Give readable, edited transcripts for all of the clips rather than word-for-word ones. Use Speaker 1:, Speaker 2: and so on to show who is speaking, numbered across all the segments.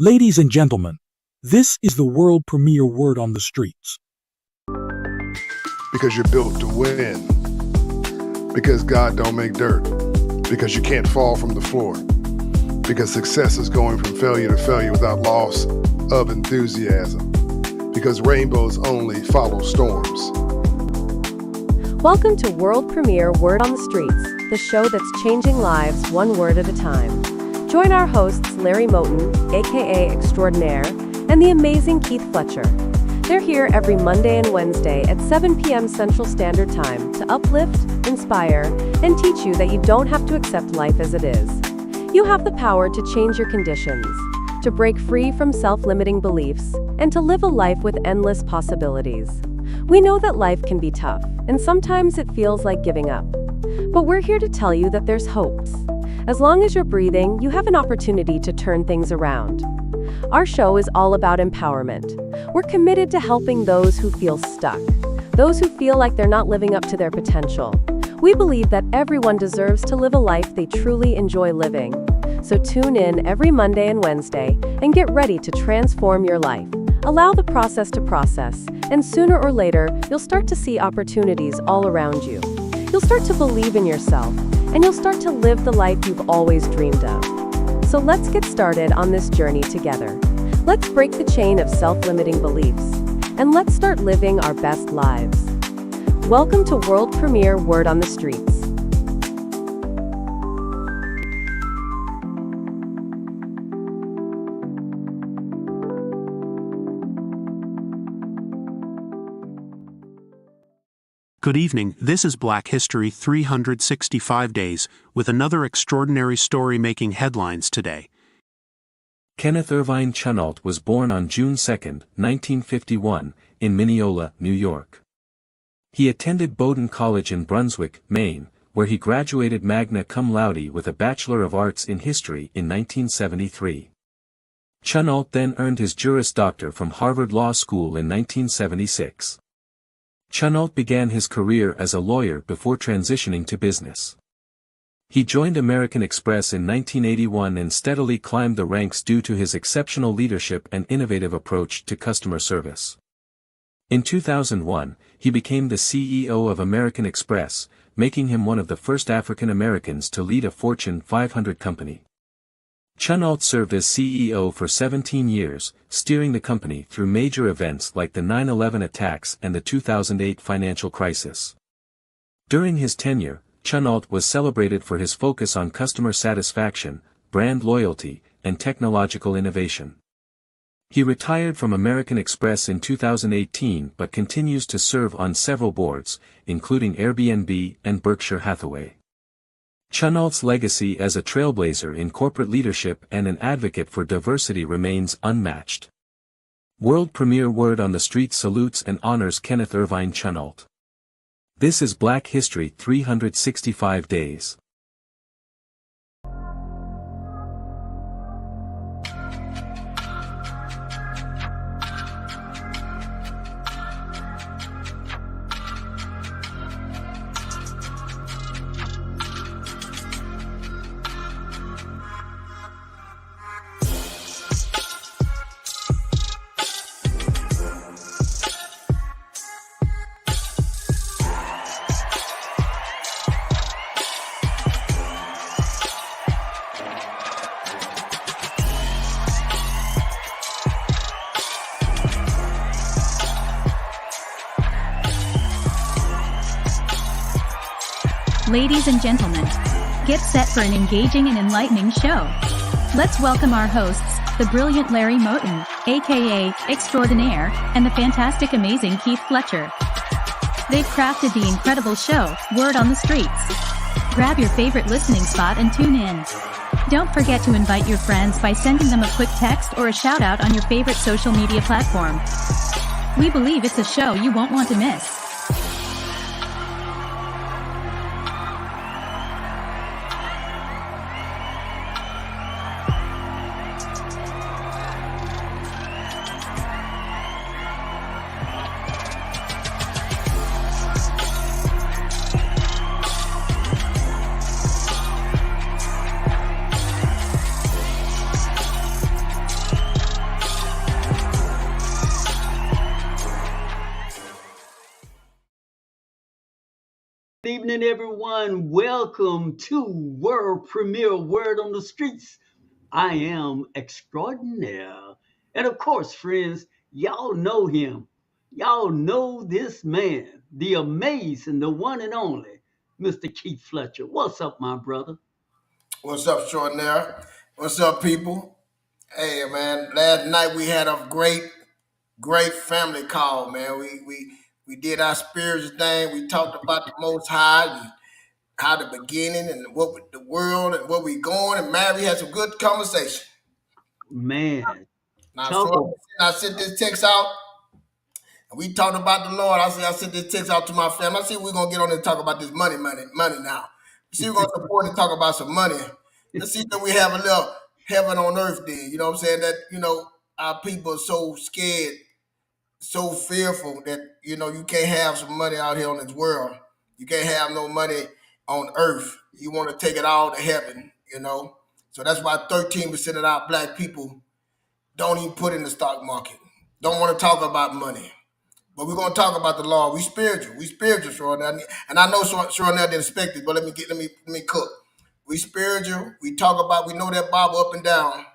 Speaker 1: Ladies and gentlemen, this is the world premiere Word on the Streets.
Speaker 2: Because you're built to win. Because God don't make dirt. Because you can't fall from the floor. Because success is going from failure to failure without loss of enthusiasm. Because rainbows only follow storms.
Speaker 3: Welcome to world premiere Word on the Streets, the show that's changing lives one word at a time. Join our hosts Larry Moten, aka Extraordinaire, and the amazing Keith Fletcher. They're here every Monday and Wednesday at 7 p.m. Central Standard Time to uplift, inspire, and teach you that you don't have to accept life as it is. You have the power to change your conditions, to break free from self-limiting beliefs, and to live a life with endless possibilities. We know that life can be tough, and sometimes it feels like giving up. But we're here to tell you that there's hopes. As long as you're breathing, you have an opportunity to turn things around. Our show is all about empowerment. We're committed to helping those who feel stuck, those who feel like they're not living up to their potential. We believe that everyone deserves to live a life they truly enjoy living. So tune in every Monday and Wednesday and get ready to transform your life. Allow the process to process, and sooner or later, you'll start to see opportunities all around you. You'll start to believe in yourself, and you'll start to live the life you've always dreamed of. So let's get started on this journey together. Let's break the chain of self-limiting beliefs, and let's start living our best lives. Welcome to world premiere Word on the Streets.
Speaker 4: Good evening, this is Black History 365 Days, with another extraordinary story making headlines today.
Speaker 5: Kenneth Irvine Chenault was born on June 2, 1951, in Mineola, New York. He attended Bowdoin College in Brunswick, Maine, where he graduated magna cum laude with a Bachelor of Arts in History in 1973. Chenault then earned his Juris Doctor from Harvard Law School in 1976. Chenault began his career as a lawyer before transitioning to business. He joined American Express in 1981 and steadily climbed the ranks due to his exceptional leadership and innovative approach to customer service. In 2001, he became the CEO of American Express, making him one of the first African Americans to lead a Fortune 500 company. Chenault served as CEO for 17 years, steering the company through major events like the 9/11 attacks and the 2008 financial crisis. During his tenure, Chenault was celebrated for his focus on customer satisfaction, brand loyalty, and technological innovation. He retired from American Express in 2018 but continues to serve on several boards, including Airbnb and Berkshire Hathaway. Chenault's legacy as a trailblazer in corporate leadership and an advocate for diversity remains unmatched. World premiere Word on the Street salutes and honors Kenneth Irvine Chenault. This is Black History 365 Days.
Speaker 6: Ladies and gentlemen, get set for an engaging and enlightening show. Let's welcome our hosts, the brilliant Larry Moten, aka Extraordinaire, and the fantastic amazing Keith Fletcher. They've crafted the incredible show, Word on the Streets. Grab your favorite listening spot and tune in. Don't forget to invite your friends by sending them a quick text or a shout out on your favorite social media platform. We believe it's a show you won't want to miss.
Speaker 7: evening, everyone. Welcome to World Premiere Word on the Streets. I am extraordinaire. And of course, friends, y'all know him. Y'all know this man, the amazing, the one and only, Mr. Keith Fletcher. What's up, my brother?
Speaker 8: What's up, Extraordinaire? What's up, people? Hey, man. Last night we had a great family call, man. We did our spiritual thing. We talked about the Most High and how the beginning and what with the world and where we going. And man, we had some good conversation.
Speaker 7: Man,
Speaker 8: Now,
Speaker 7: talk
Speaker 8: so
Speaker 7: of
Speaker 8: I sent this text out and we talked about the Lord. I sent this text out to my family. I see we're gonna get on and talk about this money now. See, we're gonna support and talk about some money. Let's see that we have a little heaven on earth then. You know what I'm saying? That our people are so scared, so fearful that you can't have some money out here on this world. You can't have no money on earth. You want to take it all to heaven. So that's why 13% of our black people don't even put in the stock market. Don't want to talk about money. But we're gonna talk about the law. We spiritual. We spiritual, Sharon. And I know Sharon didn't expect it, but let me cook. We spiritual. We know that Bible up and down.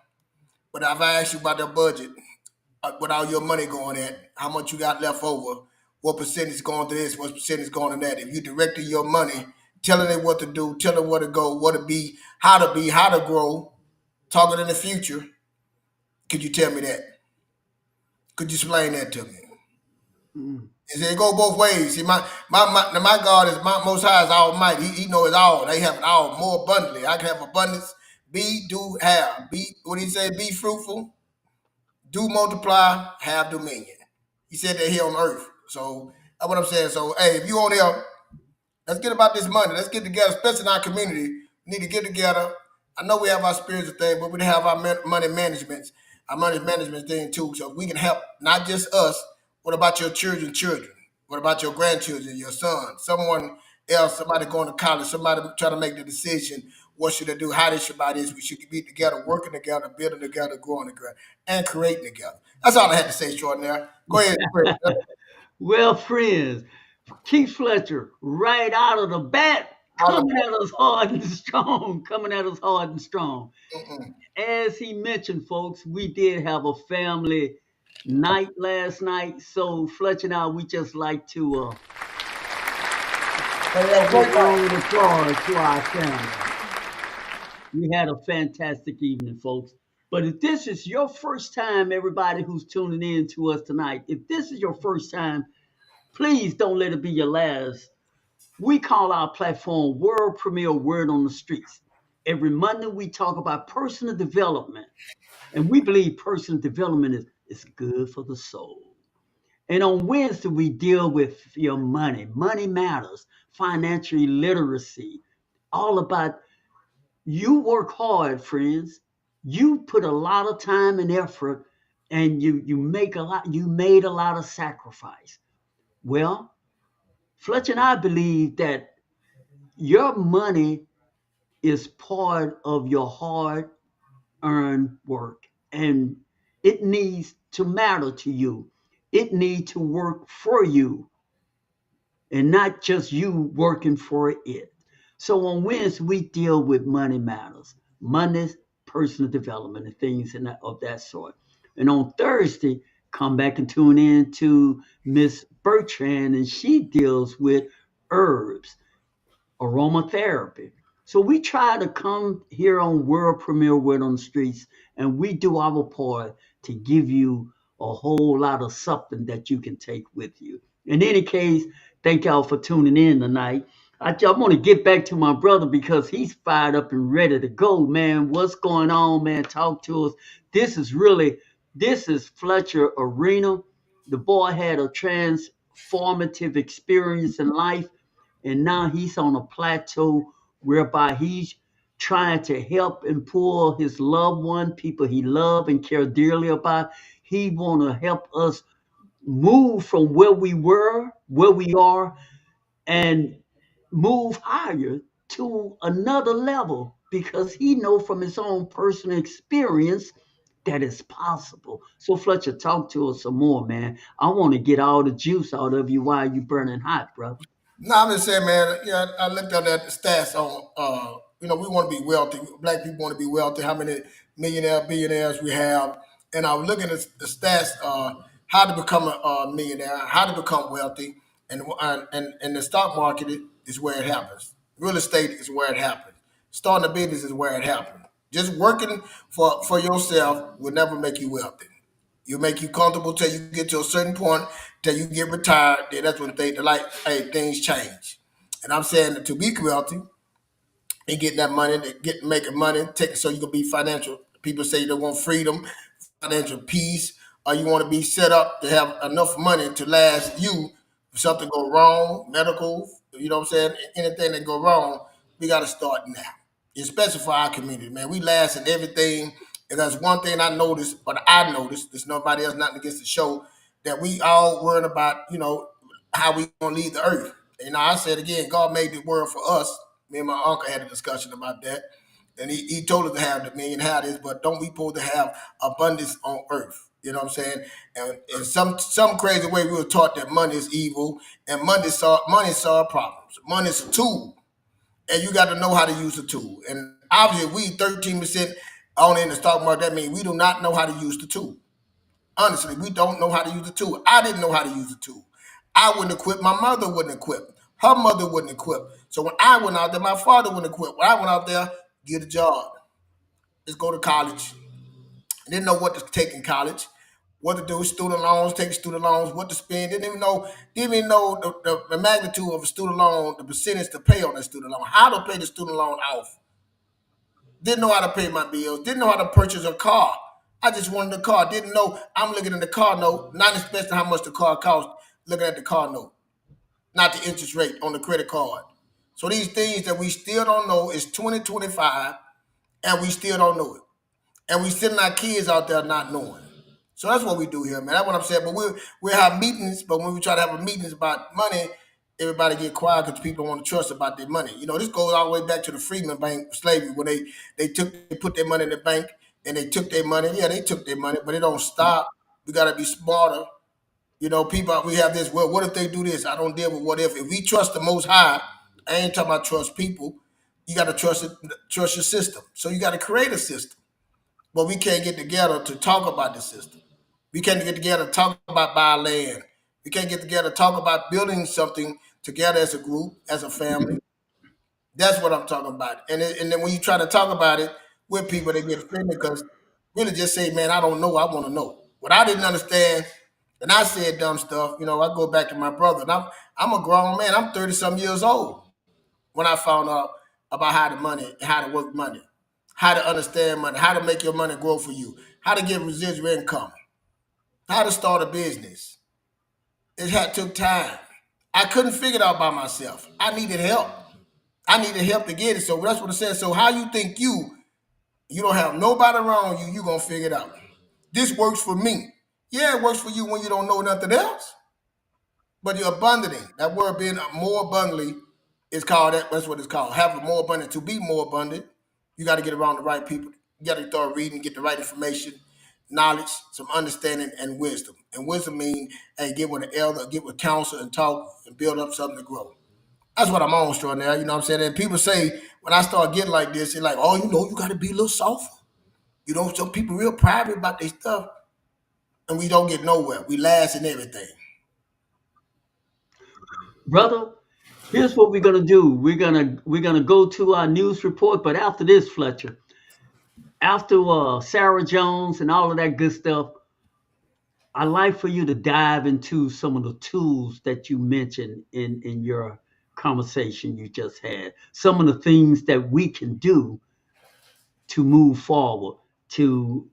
Speaker 8: But if I ask you about the budget, what all your money going at, how much you got left over, what percentage going to this, what percentage going to that. If you directing your money, telling it what to do, telling where to go, what to be, how to grow, talking in the future, could you tell me that? Could you explain that to me?
Speaker 7: mm,
Speaker 8: And it go both ways. See, my God is my Most High is Almighty. He knows it all. They have it all more abundantly. I can have abundance. Be, do, have. Be, what he say? Be fruitful, do multiply, have dominion. He said that here on earth. So that's what I'm saying. So hey, if you on there, let's get about this money. Let's get together, especially in our community. We need to get together. I know we have our spiritual thing, but we have our our money management thing too. So we can help not just us. What about your children? What about your grandchildren, your son, someone else, somebody going to college, somebody trying to make the decision. What should they do? How they should buy this? We should be together, working together, building together, growing together, and creating together. That's all I had to say, extraordinaire. Go ahead, Chris.
Speaker 7: well, friends, Keith Fletcher, right out of the bat,
Speaker 8: All
Speaker 7: coming at us hard and strong, coming at us hard and strong. As he mentioned, folks, we did have a family night last night. So Fletcher and I, we just like to give a round of applause to our family. We had a fantastic evening, folks. But if this is your first time, everybody who's tuning in to us tonight, if this is your first time, please don't let it be your last. We call our platform World Premiere Word on the Streets. Every Monday, we talk about personal development. And we believe personal development is good for the soul. And on Wednesday, we deal with your money. Money matters, financial literacy, all about you work hard, friends. You put a lot of time and effort and you made a lot of sacrifice. Well, Fletcher and I believe that your money is part of your hard earned work and it needs to matter to you. It needs to work for you and not just you working for it. So on Wednesday, we deal with money matters, money's personal development and things of that sort. And on Thursday, come back and tune in to Miss Bertrand, and she deals with herbs aromatherapy. So we try to come here on World Premiere Word on the Streets, and we do our part to give you a whole lot of something that you can take with you. In any case, thank y'all for tuning in tonight. I want to get back to my brother because he's fired up and ready to go, man. What's going on, man? Talk to us. This is Fletcher Arena. The boy had a transformative experience in life and now he's on a plateau whereby he's trying to help and pull his loved one, people he love and care dearly about. He want to help us move from where we were, where we are, and move higher to another level because he know from his own personal experience that it's possible. So Fletcher, talk to us some more, man. I want to get all the juice out of you while you burning hot, brother.
Speaker 8: No, I'm just saying, man. Yeah, I looked at that stats on. We want to be wealthy. Black people want to be wealthy. How many millionaire, billionaires we have? And I was looking at the stats. How to become a millionaire? How to become wealthy? And the stock market is where it happens. Real estate is where it happens. Starting a business is where it happens. Just working for yourself will never make you wealthy. You make you comfortable till you get to a certain point, till you get retired. Then that's when hey, things change. And I'm saying that to be wealthy and get that money, get making money, take it so you can be financial. People say they want freedom, financial peace, or you want to be set up to have enough money to last you. If something go wrong, medical, you know what I'm saying? Anything that go wrong, we got to start now. Especially for our community, man. We last in everything. And that's one thing I noticed, but I noticed, there's nobody else, nothing against the show, that we all worried about, how we gonna leave the earth. I said again, God made the world for us. Me and my uncle had a discussion about that. And he told us to have the million houses, but don't we supposed to have abundance on earth? You know what I'm saying? And in some crazy way, we were taught that money is evil and money solve problems. Money is a tool, and you got to know how to use the tool. And obviously, we 13% on in the stock market. That means we do not know how to use the tool. Honestly, we don't know how to use the tool. I didn't know how to use the tool. I wouldn't equip. My mother wouldn't equip. Her mother wouldn't equip. So when I went out there, my father wouldn't equip. When I went out there, get a job. Let's go to college. I didn't know what to take in college, what to do, student loans, take student loans, what to spend. Didn't even know the magnitude of a student loan, the percentage to pay on that student loan, how to pay the student loan off. Didn't know how to pay my bills. Didn't know how to purchase a car. I just wanted a car. Didn't know. I'm looking at the car note, not expecting how much the car cost. Looking at the car note, not the interest rate on the credit card. So these things that we still don't know is 2025, and we still don't know it. And we sending our kids out there not knowing. So that's what we do here, man. That's what I'm saying. But we have meetings, but when we try to have a meetings about money, everybody get quiet because people don't want to trust about their money. This goes all the way back to the Freedmen Bank slavery when they put their money in the bank and they took their money. Yeah, they took their money, but it don't stop. We gotta be smarter. People, we have this, well, what if they do this? I don't deal with what if. If we trust the most high, I ain't talking about trust people. You gotta trust your system. So you gotta create a system. But we can't get together to talk about the system. We can't get together to talk about buy land. We can't get together to talk about building something together as a group, as a family. That's what I'm talking about. And then when you try to talk about it with people, they get offended because really just say, man, I don't know. I want to know. What I didn't understand, and I said dumb stuff, I go back to my brother. And I'm a grown man. I'm 30-some years old when I found out about how to work money, how to understand money, how to make your money grow for you, how to get residual income, how to start a business. Took time. I couldn't figure it out by myself. I needed help. I needed help to get it. So that's what it says. So how you think you don't have nobody around you, you gonna figure it out. This works for me. Yeah, it works for you when you don't know nothing else. But you're abundant. That word being more abundantly is called that. That's what it's called. Have a more abundant. To be more abundant, you got to get around the right people. You got to start reading, get the right information, knowledge, some understanding, and wisdom. And wisdom means, hey, get with an elder, get with counsel, and talk, and build up something to grow. That's what I'm on strong now. You know what I'm saying? And people say when I start getting like this, they're like, oh, you got to be a little softer. Some people real private about their stuff, and we don't get nowhere. We last in everything.
Speaker 7: Brother, here's what we're gonna do. We're gonna go to our news report, but after this, Fletcher, after Sarah Jones and all of that good stuff, I'd like for you to dive into some of the tools that you mentioned in your conversation you just had. Some of the things that we can do to move forward, to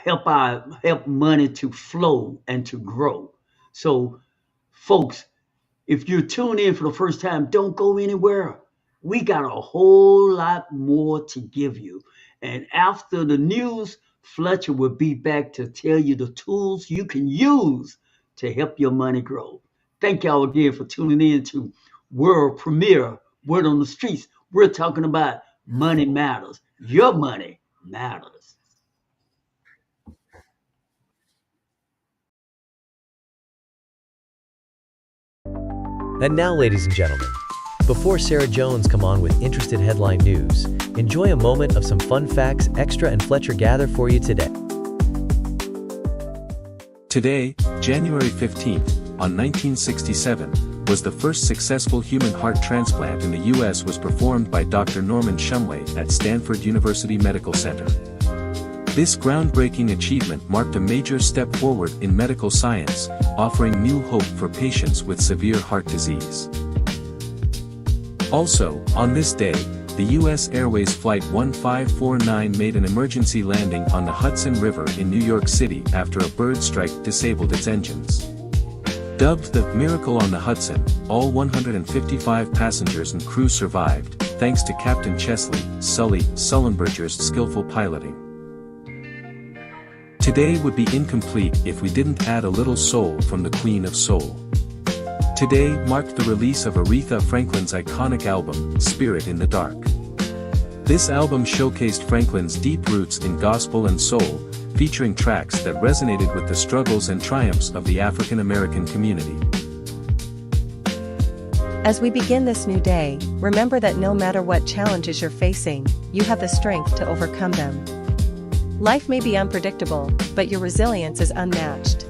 Speaker 7: help money to flow and to grow. So, folks, if you're tuning in for the first time, don't go anywhere. We got a whole lot more to give you. And after the news, Fletcher will be back to tell you the tools you can use to help your money grow. Thank y'all again for tuning in to World Premiere Word on the Streets. We're talking about money matters. Your money matters.
Speaker 9: And now, ladies and gentlemen, before Sarah Jones come on with interesting headline news, enjoy a moment of some fun facts Extra and Fletcher gather for you today.
Speaker 5: Today, January 15th, on 1967, was the first successful human heart transplant in the U.S. was performed by Dr. Norman Shumway at Stanford University Medical Center. This groundbreaking achievement marked a major step forward in medical science, offering new hope for patients with severe heart disease. Also, on this day, the U.S. Airways Flight 1549 made an emergency landing on the Hudson River in New York City after a bird strike disabled its engines. Dubbed the "Miracle on the Hudson," all 155 passengers and crew survived, thanks to Captain Chesley "Sully" Sullenberger's skillful piloting. Today would be incomplete if we didn't add a little soul from the Queen of Soul. Today marked the release of Aretha Franklin's iconic album, Spirit in the Dark. This album showcased Franklin's deep roots in gospel and soul, featuring tracks that resonated with the struggles and triumphs of the African American community.
Speaker 3: As we begin this new day, remember that no matter what challenges you're facing, you have the strength to overcome them. Life may be unpredictable, but your resilience is unmatched.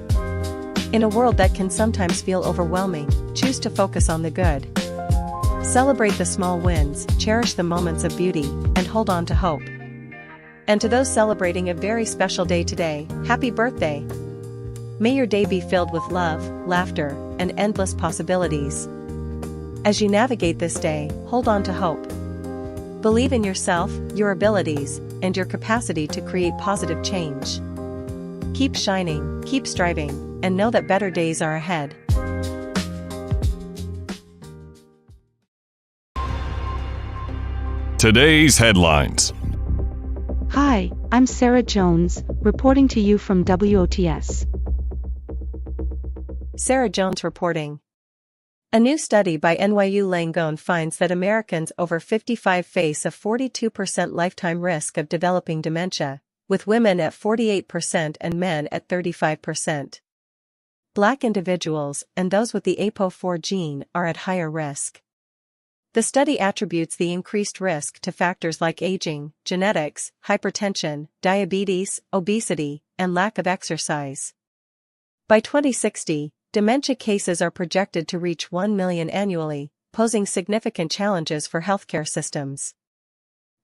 Speaker 3: In a world that can sometimes feel overwhelming, choose to focus on the good. Celebrate the small wins, cherish the moments of beauty, and hold on to hope. And to those celebrating a very special day today, happy birthday! May your day be filled with love, laughter, and endless possibilities. As you navigate this day, hold on to hope. Believe in yourself, your abilities, and your capacity to create positive change. Keep shining, keep striving, and know that better days are ahead.
Speaker 10: Today's headlines.
Speaker 11: Hi, I'm Sarah Jones, reporting to you from WOTS.
Speaker 3: Sarah Jones reporting. A new study by NYU Langone finds that Americans over 55 face a 42% lifetime risk of developing dementia, with women at 48% and men at 35%. Black individuals and those with the APOE4 gene are at higher risk. The study attributes the increased risk to factors like aging, genetics, hypertension, diabetes, obesity, and lack of exercise. By 2060, dementia cases are projected to reach 1 million annually, posing significant challenges for healthcare systems.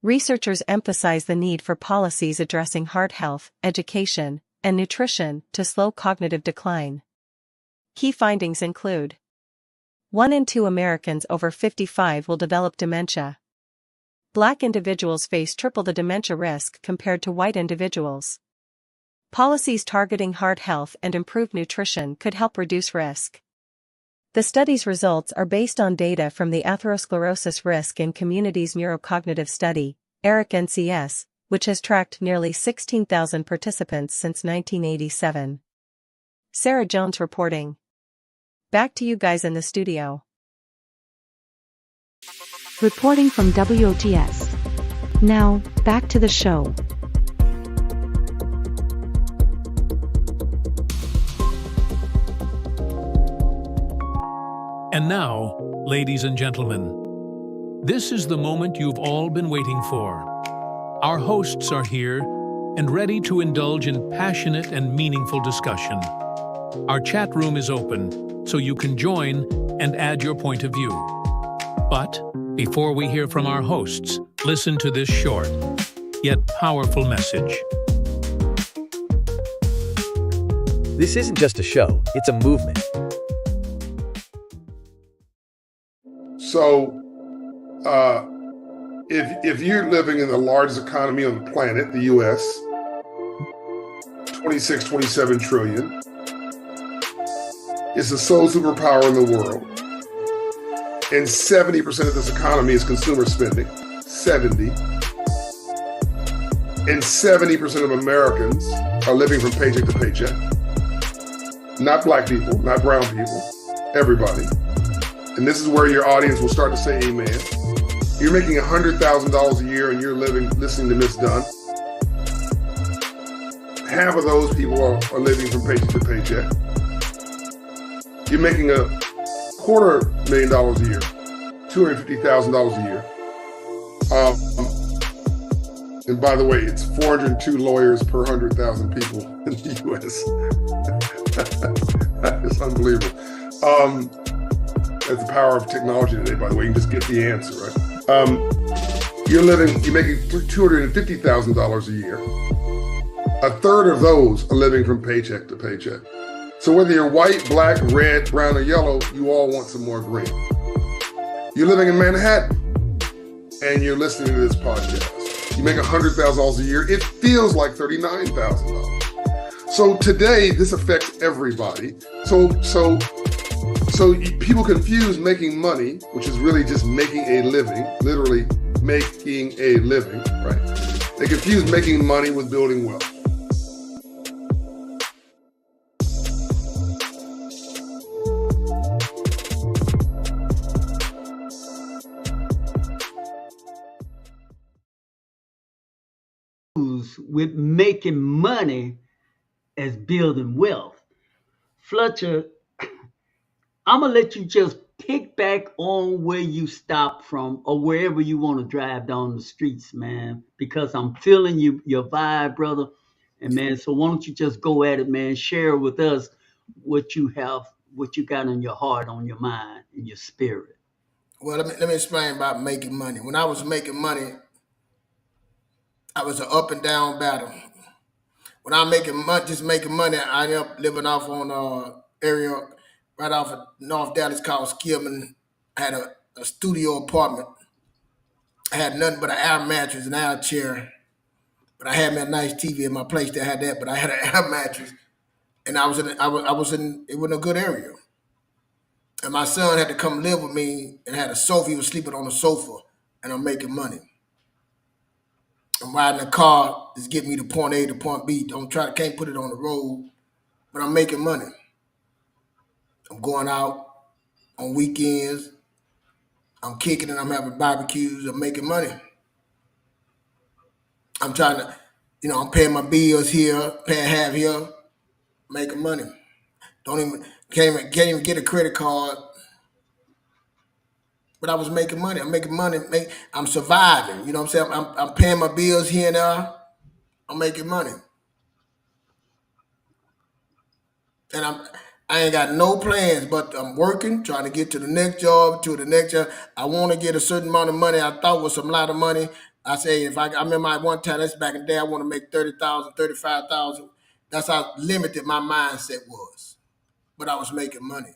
Speaker 3: Researchers emphasize the need for policies addressing heart health, education, and nutrition to slow cognitive decline. Key findings include: 1 in 2 Americans over 55 will develop dementia. Black individuals face triple the dementia risk compared to white individuals. Policies targeting heart health and improved nutrition could help reduce risk. The study's results are based on data from the Atherosclerosis Risk in Communities Neurocognitive Study, ERIC-NCS, which has tracked nearly 16,000 participants since 1987. Sarah Jones reporting. Back to you guys in the studio.
Speaker 11: Reporting from WOTS. Now, back to the show.
Speaker 1: And now, ladies and gentlemen, this is the moment you've all been waiting for. Our hosts are here and ready to indulge in passionate and meaningful discussion. Our chat room is open, so you can join and add your point of view. But before we hear from our hosts, listen to this short, yet powerful message.
Speaker 9: This isn't just a show, it's a movement.
Speaker 2: So, if you're living in the largest economy on the planet, the U.S., 26, 27 trillion, it's the sole superpower in the world. And 70% of this economy is consumer spending, 70. And 70% of Americans are living from paycheck to paycheck. Not black people, not brown people, everybody. And this is where your audience will start to say amen. You're making $100,000 a year and you're listening to Miss Dunn. Half of those people are living from paycheck to paycheck. You're making $250,000 a year, $250,000 a year. And by the way, it's 402 lawyers per 100,000 people in the U.S. It's unbelievable. That's the power of technology today, by the way. You can just get the answer, right? You're making $250,000 a year. A third of those are living from paycheck to paycheck. So whether you're white, black, red, brown, or yellow, you all want some more green. You're living in Manhattan and you're listening to this podcast. You make $100,000 a year. It feels like $39,000. So today, this affects everybody. So people confuse making money, which is really just making a living, literally making a living, right? They confuse making money with building wealth.
Speaker 7: With making money as building wealth. Fletcher, I'm going to let you just pick back on where you stopped from or wherever you want to drive down the streets, man, because I'm feeling your vibe, brother. And, man, so why don't you just go at it, man, share with us what you got in your heart, on your mind, in your spirit.
Speaker 8: Well, let me explain about making money. When I was making money, I was an up and down battle. When I'm just making money, I ended up living off on area right off of North Dallas called Skillman. I had a studio apartment. I had nothing but an air mattress, an air chair. But I had me a nice TV in my place that had that, but I had an air mattress. And I was in it was a good area. And my son had to come live with me and had a sofa. He was sleeping on the sofa, and I'm making money. I'm riding a car that's getting me to point A to point B. Can't put it on the road, but I'm making money. I'm going out on weekends. I'm kicking and I'm having barbecues. I'm making money. I'm trying to, I'm paying my bills here, paying half here, making money. Can't even get a credit card. But I was making money. I'm making money. I'm surviving. You know what I'm saying? I'm paying my bills here and there. I'm making money. And I ain't got no plans, but I'm working, trying to get to the next job, I want to get a certain amount of money. I thought was some lot of money. I say, I remember one time, that's back in the day, I want to make 30,000, 35,000. That's how limited my mindset was. But I was making money.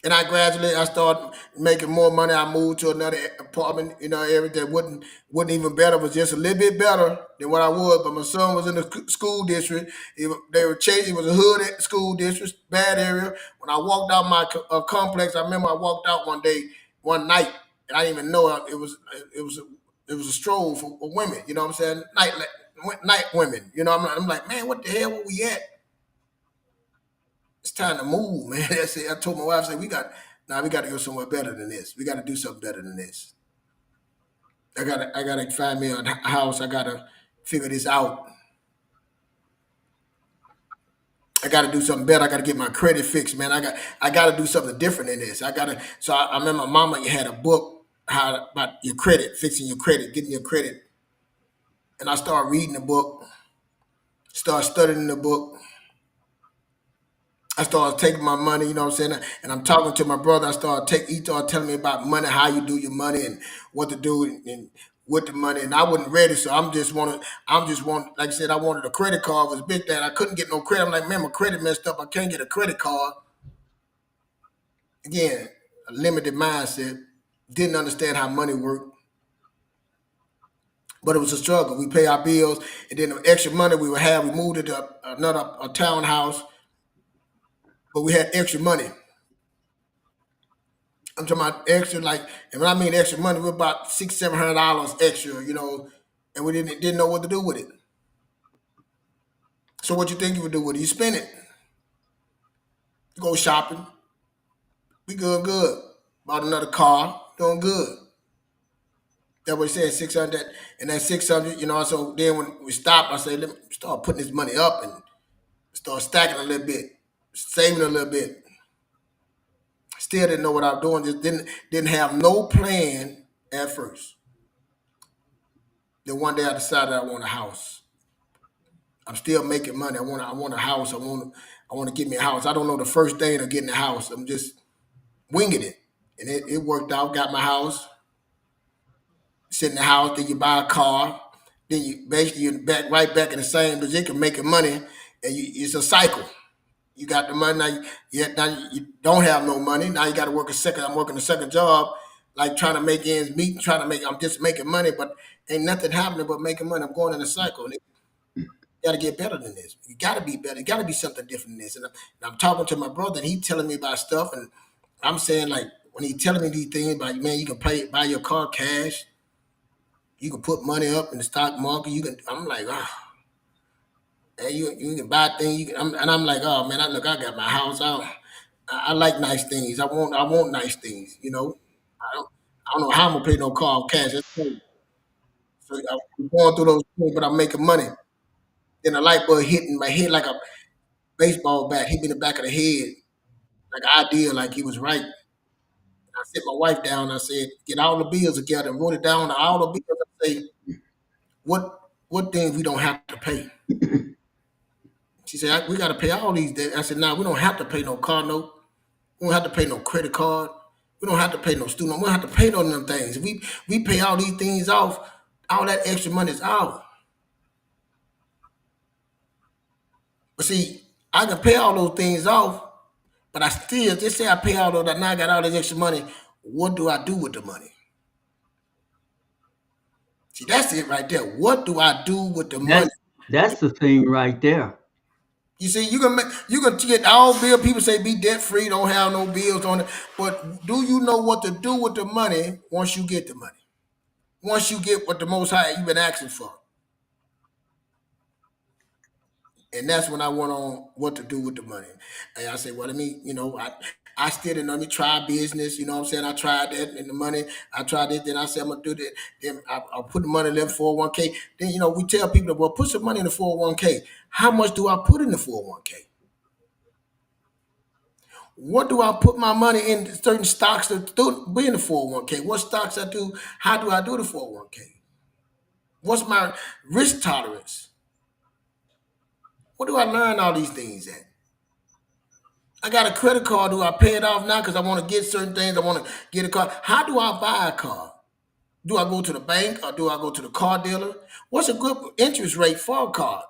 Speaker 8: And I started making more money. I moved to another apartment, area that wasn't even better, was just a little bit better than what I was. But my son was in the school district. They were changing. It was a hood school district, bad area. When I walked out my complex, I remember I walked out one night, and I didn't even know it was a stroll for women. You know what I'm saying? Night women. I'm like, man, what the hell were we at? It's time to move, man. That's it. I told my wife, I said, we got to go somewhere better than this. We got to do something better than this. I gotta find me a house. I gotta figure this out. I gotta do something better. I gotta get my credit fixed, man. I gotta do something different than this. So I remember my mama had a book about your credit, fixing your credit, getting your credit. And I started reading the book, started studying the book. I started taking my money, you know what I'm saying? And I'm talking to my brother. He started telling me about money, how you do your money and what to do and with the money. And I wasn't ready. So like I said, I wanted a credit card. It was a big thing. I couldn't get no credit. I'm like, man, my credit messed up. I can't get a credit card. Again, a limited mindset. Didn't understand how money worked. But it was a struggle. We pay our bills. And then the extra money we would have, we moved into a townhouse. But we had extra money. I'm talking about extra, and when I mean extra money, we're about $600-700 extra, and we didn't know what to do with it. So what you think you would do with it? You spend it. You go shopping. We good. Bought another car, doing good. That was saying 600, and that 600, so then when we stopped, I said, let me start putting this money up and start stacking a little bit, saving a little bit. Still didn't know what I was doing. Just didn't have no plan at first. Then one day I decided I want a house. I'm still making money. I want a house. I want to get me a house. I don't know the first thing of getting a house. I'm just winging it. And it worked out, got my house, sit in the house, then you buy a car, then you're right back in the same position making money, and it's a cycle. You got the money, now you don't have no money. Now you got to work I'm working a second job, like trying to make ends meet, I'm just making money, but ain't nothing happening but making money. I'm going in a cycle. And you got to get better than this. You got to be better. You got to be something different than this. And I'm talking to my brother, and he telling me about stuff, and I'm saying, like, when he telling me these things about, man, you can buy your car cash, you can put money up in the stock market. I'm like, and you can buy things. I'm like, oh man, I got my house. I like nice things. I want nice things. I don't know how I'm gonna pay no car cash. That's crazy. So I'm going through those things, but I'm making money. Then a light bulb hit in my head like a baseball bat. Hit me in the back of the head, like an idea, like he was right. I sit my wife down. I said, get all the bills together and wrote it down. All the bills. I say, what things we don't have to pay. She said, we got to pay all these debts. I said, nah, we don't have to pay no car note. We don't have to pay no credit card. We don't have to pay no student. We don't have to pay none of them things. We pay all these things off. All that extra money is out. But see, I can pay all those things off, but I still, just say I pay all of that, now I got all this extra money. What do I do with the money? See, that's it right there. What do I do with the money?
Speaker 7: That's the thing right there.
Speaker 8: You see, you can get all bill. People say be debt free, don't have no bills on it. But do you know what to do with the money once you get the money? Once you get what the Most High you've been asking for. And that's when I went on what to do with the money. And I said, well, I still didn't know me try business. You know what I'm saying? I tried that and the money. I tried it. Then I said, I'm going to do that. Then I'll put the money in the 401k. Then, we tell people, well, put some money in the 401k. How much do I put in the 401k? What do I put my money in certain stocks to be in the 401k? What stocks I do? How do I do the 401k? What's my risk tolerance? Where do I learn all these things at? I got a credit card. Do I pay it off now because I want to get certain things? I want to get a car. How do I buy a car? Do I go to the bank or do I go to the car dealer? What's a good interest rate for a car?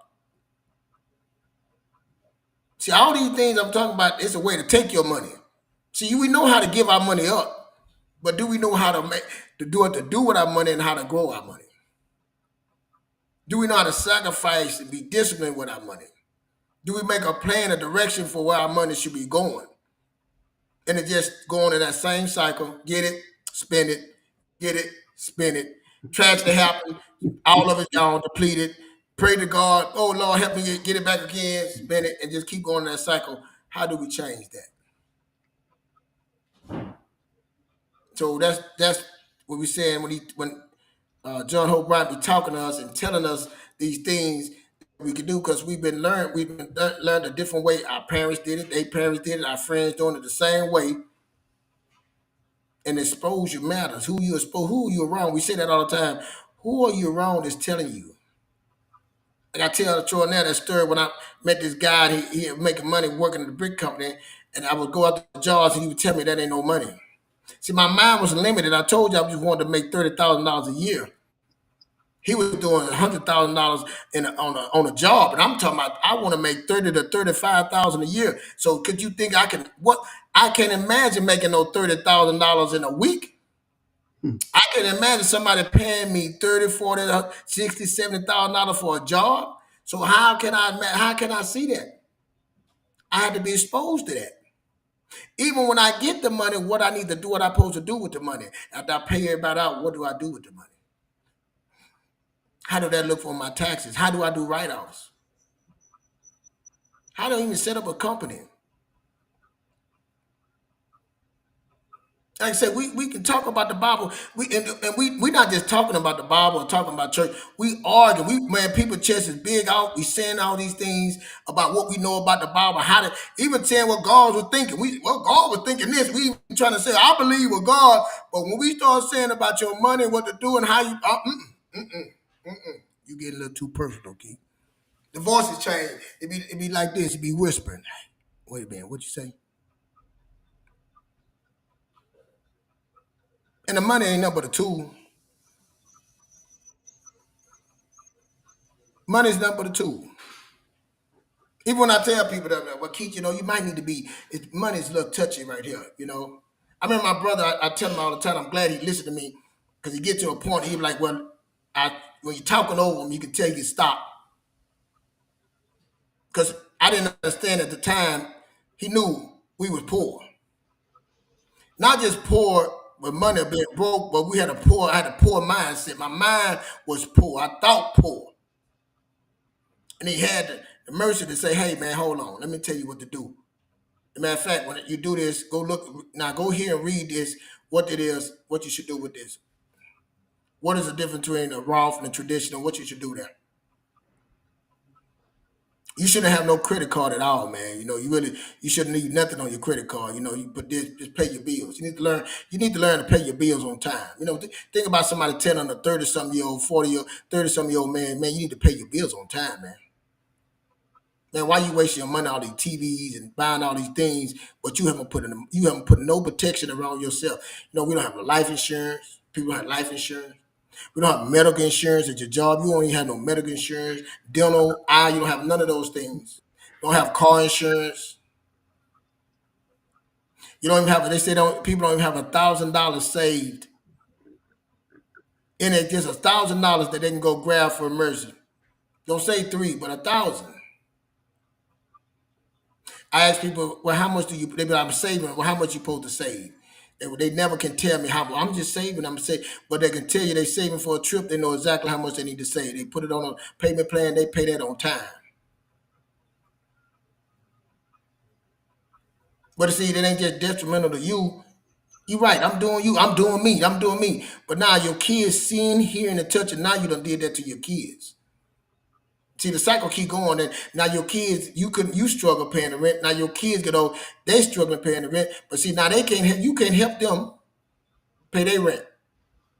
Speaker 8: See, all these things I'm talking about, it's a way to take your money. See, we know how to give our money up, but do we know how to do with our money and how to grow our money? Do we know how to sacrifice and be disciplined with our money? Do we make a plan, a direction for where our money should be going? And it just going in that same cycle, get it, spend it, get it, spend it. Tragedy happen, all of it gone, depleted. Pray to God, oh Lord, help me get it back again, spend it, and just keep going in that cycle. How do we change that? So that's what we're saying when John Hope Bryant be talking to us and telling us these things we can do, because we've been learned a different way. Our parents did it, their parents did it, our friends doing it the same way. And exposure matters. Who are you around? We say that all the time. Who are you around that's telling you? Like I tell Troy now that story when I met this guy, he making money working at the brick company, and I would go out to the jobs and he would tell me that ain't no money. See, my mind was limited. I told you I just wanted to make $30,000 a year. He was doing $100,000 on a job, and I'm talking about I want to make $30,000 to $35,000 a year. So could you think I can't imagine making no $30,000 in a week. I can imagine somebody paying me $30,000, $40,000, $60,000, $70,000 for a job. So how can I see that? I had to be exposed to that. Even when I get the money, what I need to do, what I'm supposed to do with the money. After I pay everybody out, what do I do with the money? How do that look for my taxes? How do I do write-offs? How do I even set up a company? like I said, we can talk about the Bible. We not just talking about the Bible or talking about church. We argue. People chest is big out. We saying all these things about what we know about the Bible, how to even saying what God was thinking. God was thinking this. We even trying to say, I believe with God, but when we start saying about your money, what to do, and how you, you get a little too personal, Keith. The voices change. It be like this. It be whispering. Wait a minute. What you say? And the money ain't nothing but a tool. Money is nothing but a tool. Even when I tell people that, well, Keith, you might need to be, money is a little touchy right here, I remember my brother, I tell him all the time, I'm glad he listened to me, because he get to a point, he be like, well, when you're talking over him, you can tell he can stop. Because I didn't understand at the time, he knew we was poor. Not just poor with money being broke, but I had a poor mindset. My mind was poor. I thought poor. And he had the mercy to say, hey, man, hold on. Let me tell you what to do. As a matter of fact, when you do this, go here and read this, what it is, what you should do with this. What is the difference between a Roth and a traditional, what you should do there? You shouldn't have no credit card at all, man. You shouldn't need nothing on your credit card. You put this, just pay your bills. You need to learn to pay your bills on time. Think about somebody telling a 30-something-year-old, 30-something-year-old man, you need to pay your bills on time, man. Man, why you wasting your money on these TVs and buying all these things, but you haven't put no protection around yourself? We don't have life insurance. People don't have life insurance. We don't have medical insurance at your job. You don't even have no medical insurance. Dental, eye, you don't have none of those things. You don't have car insurance. You don't even have. People don't even have $1,000 saved. And it's just $1,000 that they can go grab for emergency. Don't say 3, but 1,000. I ask people, well, how much do you? They be like, I'm saving. Well, how much you supposed to save? They never can tell me how much. I'm just saving. But they can tell you they saving for a trip. They know exactly how much they need to save. They put it on a payment plan. They pay that on time. But see, that ain't just detrimental to you. You're right. I'm doing you. I'm doing me. I'm doing me. But now your kids seeing, hearing, and touching. Now you done did that to your kids. See, the cycle keep going, and now your kids, you struggle paying the rent. Now your kids get old, they struggling paying the rent. But see, now you can't help them pay their rent.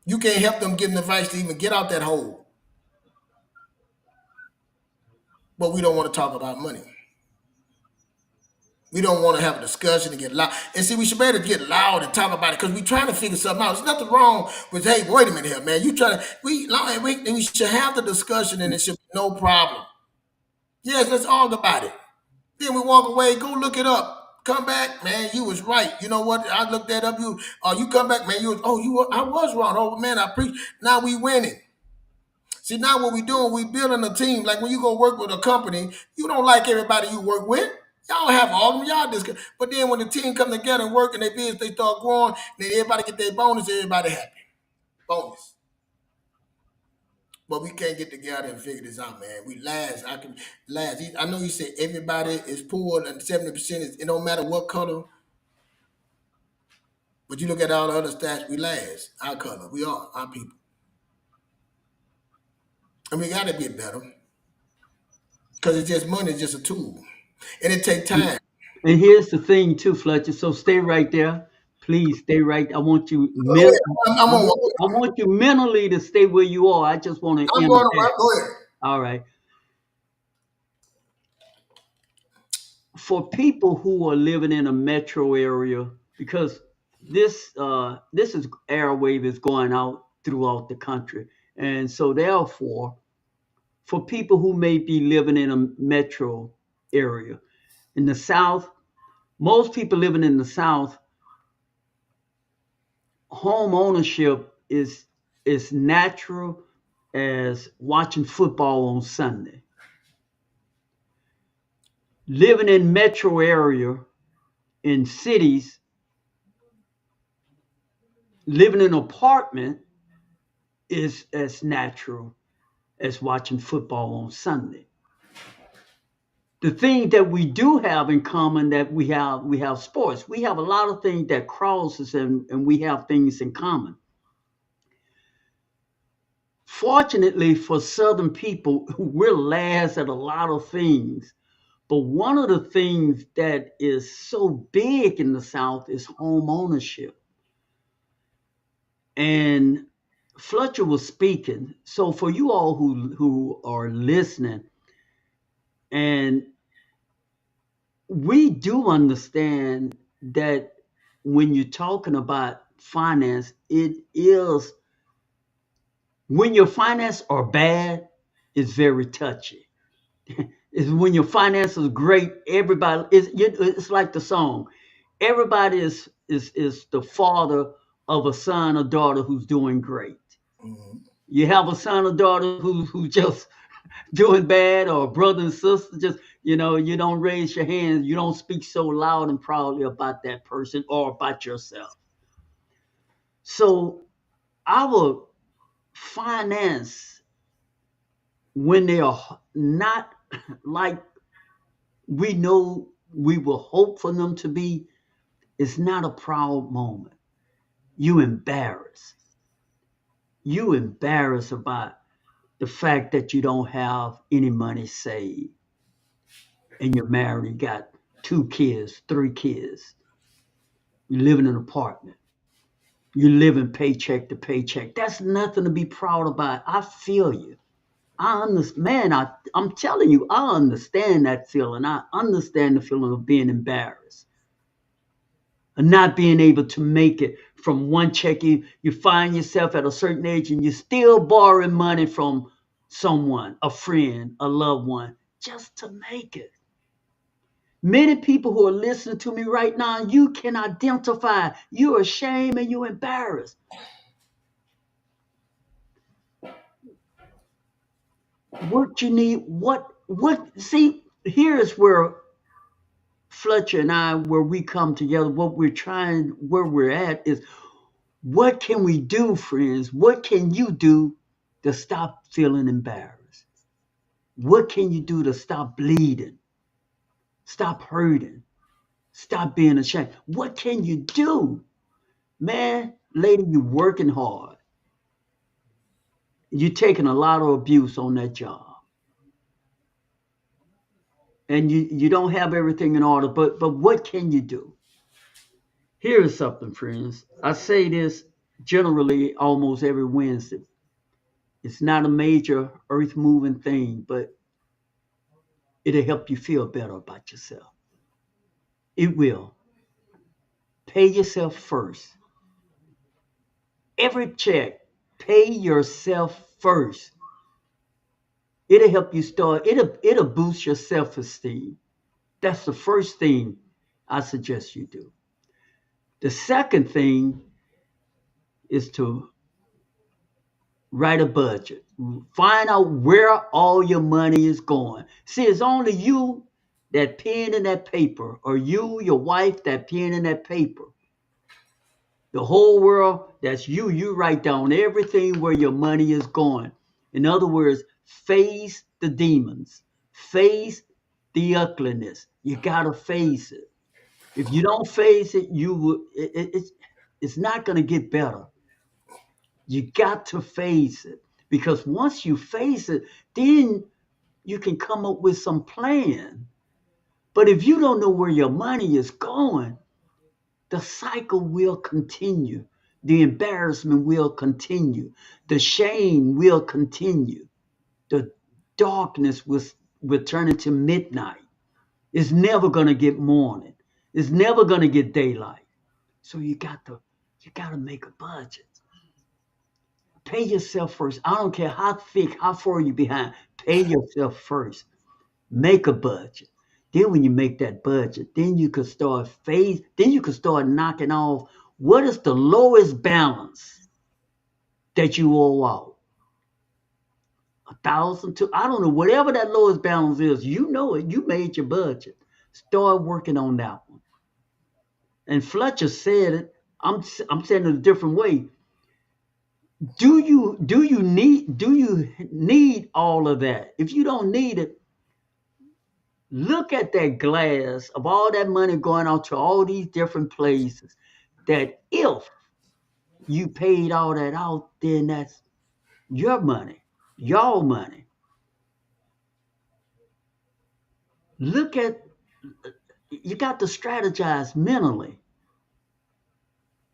Speaker 8: You can't help them give them advice to even get out that hole. But we don't want to talk about money. We don't want to have a discussion and get loud. And see, we should better get loud and talk about it because we're trying to figure something out. There's nothing wrong with, hey, wait a minute here, man. We should have the discussion and it should be no problem. Yes, let's argue about it. Then we walk away, go look it up. Come back, man, you was right. You know what? I looked that up. You come back, man, I was wrong. Oh, man, I preach. Now we winning. See, now what we doing, we building a team. Like when you go work with a company, you don't like everybody you work with. Y'all have all of them, y'all discuss. But then when the team come together and work and their business, they start growing, then everybody get their bonus, everybody happy. Bonus. But we can't get together and figure this out, man. We last. I can last. I know you said everybody is poor and 70% is, it don't matter what color. But you look at all the other stats, we last. Our color. We are, our people. And we got to get better. Because it's just money is just a tool. And it takes time.
Speaker 7: And here's the thing too, Fletcher. So stay right there. Please stay right. I want you I want you mentally to stay where you are. I just want to
Speaker 8: I'm going to go ahead.
Speaker 7: All right. For people who are living in a metro area, because this is airwave is going out throughout the country. And so therefore, for people who may be living in a metro area, in the South, most people living in the South, home ownership is natural as watching football on Sunday. Living in metro area, in cities, living in an apartment is as natural as watching football on Sunday. The thing that we do have in common, that we have sports. We have a lot of things that crosses, and we have things in common. Fortunately for Southern people, we're last at a lot of things. But one of the things that is so big in the South is home ownership. And Fletcher was speaking. So for you all who are listening, and we do understand that when you're talking about finance, it is, when your finances are bad, it's very touchy. Is when your finances are great, everybody it's like the song. Everybody is the father of a son or daughter who's doing great.
Speaker 8: Mhm.
Speaker 7: You have a son or daughter who just doing bad, or a brother and sister, just, you don't raise your hands, you don't speak so loud and proudly about that person or about yourself. So our finance, when they are not like we know we will hope for them to be, it's not a proud moment. You embarrass. You embarrass about the fact that you don't have any money saved, and you're married, you got 2 kids, 3 kids, you live in an apartment, you live in paycheck to paycheck. That's nothing to be proud about. I feel you. I understand, man. I'm telling you, I understand that feeling. I understand the feeling of being embarrassed and not being able to make it from one check. You find yourself at a certain age and you're still borrowing money from someone, a friend, a loved one, just to make it. Many people who are listening to me right now, you can identify. You're ashamed and you're embarrassed. What you need, see, here's where Fletcher and I, where we come together, where we're at is, what can we do, friends? What can you do to stop feeling embarrassed? What can you do to stop bleeding? Stop hurting? Stop being ashamed? What can you do? Man, lady, you're working hard. You're taking a lot of abuse on that job. And you don't have everything in order, but what can you do? Here's something, friends. I say this generally almost every Wednesday. It's not a major earth moving thing, but it'll help you feel better about yourself. It will. Pay yourself first. Every check, pay yourself first. It'll help you start, it'll boost your self-esteem. That's the first thing I suggest you do. The second thing is to write a budget. Find out where all your money is going. See, it's only you that pen in that paper, or you, your wife, that pen in that paper. The whole world, that's you. You write down everything where your money is going. In other words, face the demons, face the ugliness. You gotta face it. If you don't face it, you will. It's not gonna get better. You got to face it, because once you face it, then you can come up with some plan. But if you don't know where your money is going, the cycle will continue. The embarrassment will continue. The shame will continue. The darkness will turn into midnight. It's never going to get morning. It's never going to get daylight. So you got to make a budget. Pay yourself first. I don't care how thick, how far you behind. Pay yourself first. Make a budget. Then when you make that budget, then you could start knocking off what is the lowest balance that you owe out. 1,000 to, I don't know, whatever that lowest balance is, you know it. You made your budget. Start working on that one. And Fletcher said it. I'm saying it a different way. Do you need all of that? If you don't need it, Look at that glass of all that money going out to all these different places. That if you paid all that out, then that's your money, your money. Look at, you got to strategize mentally,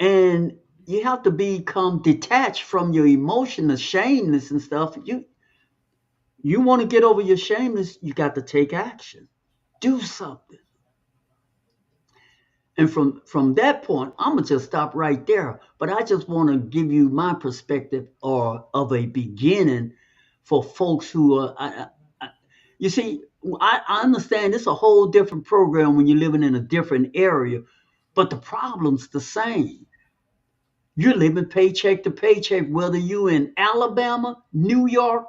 Speaker 7: and you have to become detached from your emotion, the shameness and stuff. You want to get over your shameness, you got to take action, do something. And from that point, I'm gonna just stop right there. But I just want to give you my perspective or of a beginning for folks who are. You see, I understand it's a whole different program when you're living in a different area, but the problem's the same. You're living paycheck to paycheck, whether you in Alabama, New York,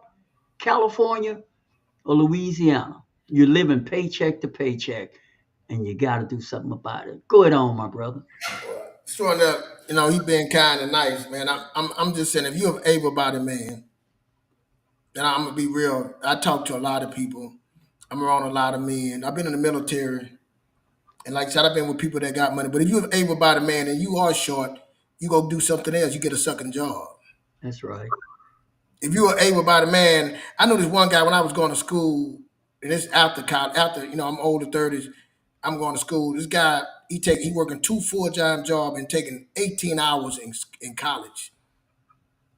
Speaker 7: California, or Louisiana. You're living paycheck to paycheck, and you got to do something about it. Go ahead on, my brother.
Speaker 8: Showing up, he being kind and nice, man. I'm just saying, if you're an able-bodied man, and I'm gonna be real, I talk to a lot of people. I'm around a lot of men. I've been in the military, and like I said, I've been with people that got money. But if you're an able-bodied man and you are short, you go do something else. You get a second job.
Speaker 7: That's right.
Speaker 8: If you're an able-bodied man, I know this one guy when I was going to school, and it's after college, after I'm older 30s, I'm going to school. This guy, he working 2 full-time jobs and taking 18 hours in college.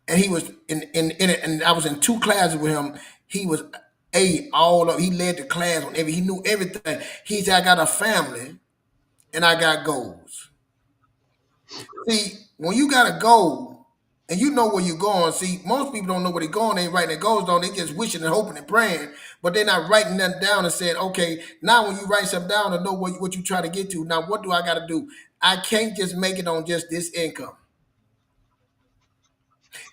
Speaker 8: And he was in it, and I was in 2 classes with him. He was all up. He led the class on he knew everything. He said, I got a family and I got goals. See, when you got a goal and you know where you're going, see, most people don't know where they're going. They ain't writing their goals down. They just wishing and hoping and praying, but they're not writing them down and saying, okay, now when you write something down and know what you try to get to, now what do I got to do? I can't just make it on just this income.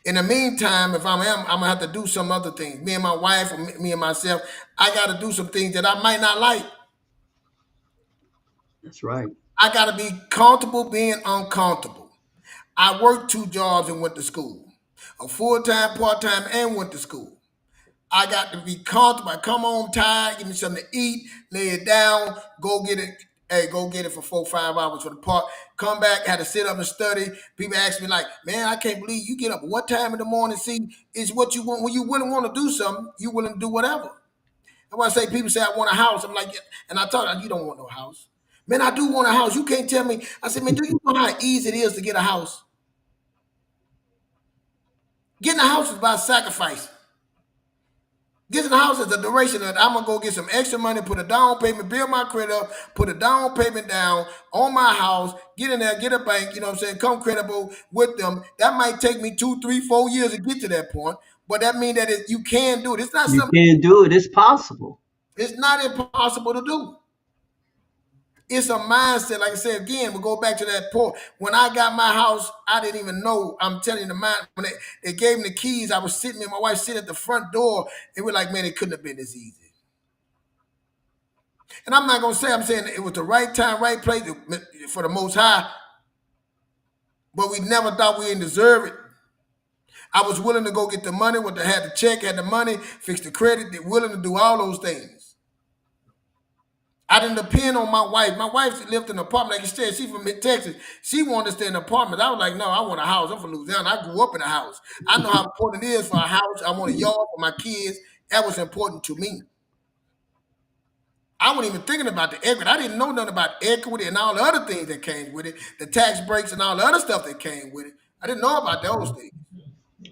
Speaker 8: In the meantime, if I'm gonna have to do some other things. Me and my wife, or me and myself, I got to do some things that I might not like.
Speaker 7: That's right.
Speaker 8: I got to be comfortable being uncomfortable. I worked 2 jobs and went to school, a full-time, part-time, and went to school. I got to be comfortable. I come home tired, give me something to eat, lay it down, go get it. Hey, go get it for 4 5 hours for the park. Come back, had to sit up and study. People ask me like, man, I can't believe you get up what time in the morning. See, it's what you want. When you wouldn't want to do something, you willing to do whatever. I want to say, people say I want a house. I'm like, yeah. And I told her, you don't want no house. Man, I do want a house. You can't tell me. I said, man, do you know how easy it is to get a house? Getting a house is about sacrifice. Getting a house is the duration that I'm gonna go get some extra money, put a down payment, build my credit up, put a down payment down on my house, get in there, get a bank, you know what I'm saying, come credible with them. That might take me 2, 3, 4 years to get to that point, but that means that you can do it. It's not
Speaker 7: You
Speaker 8: something,
Speaker 7: can do it. It's possible.
Speaker 8: it's not impossible to do. It's a mindset. Like I said, again, we go back to that point. When I got my house, I didn't even know. I'm telling you, when they gave me the keys, I was sitting there, my wife sitting at the front door, and we're like, man, it couldn't have been this easy. And I'm not going to say, I'm saying it was the right time, right place for the Most High, but we never thought we didn't deserve it. I was willing to go get the money, had the check, had the money, fix the credit, they're willing to do all those things. I didn't depend on my wife. My wife lived in an apartment, like you said, she's from Texas. She wanted to stay in an apartment. I was like, no, I want a house. I'm from Louisiana. I grew up in a house. I know how important it is for a house. I want a yard for my kids. That was important to me. I wasn't even thinking about the equity. I didn't know nothing about equity and all the other things that came with it, the tax breaks and all the other stuff that came with it. I didn't know about those things.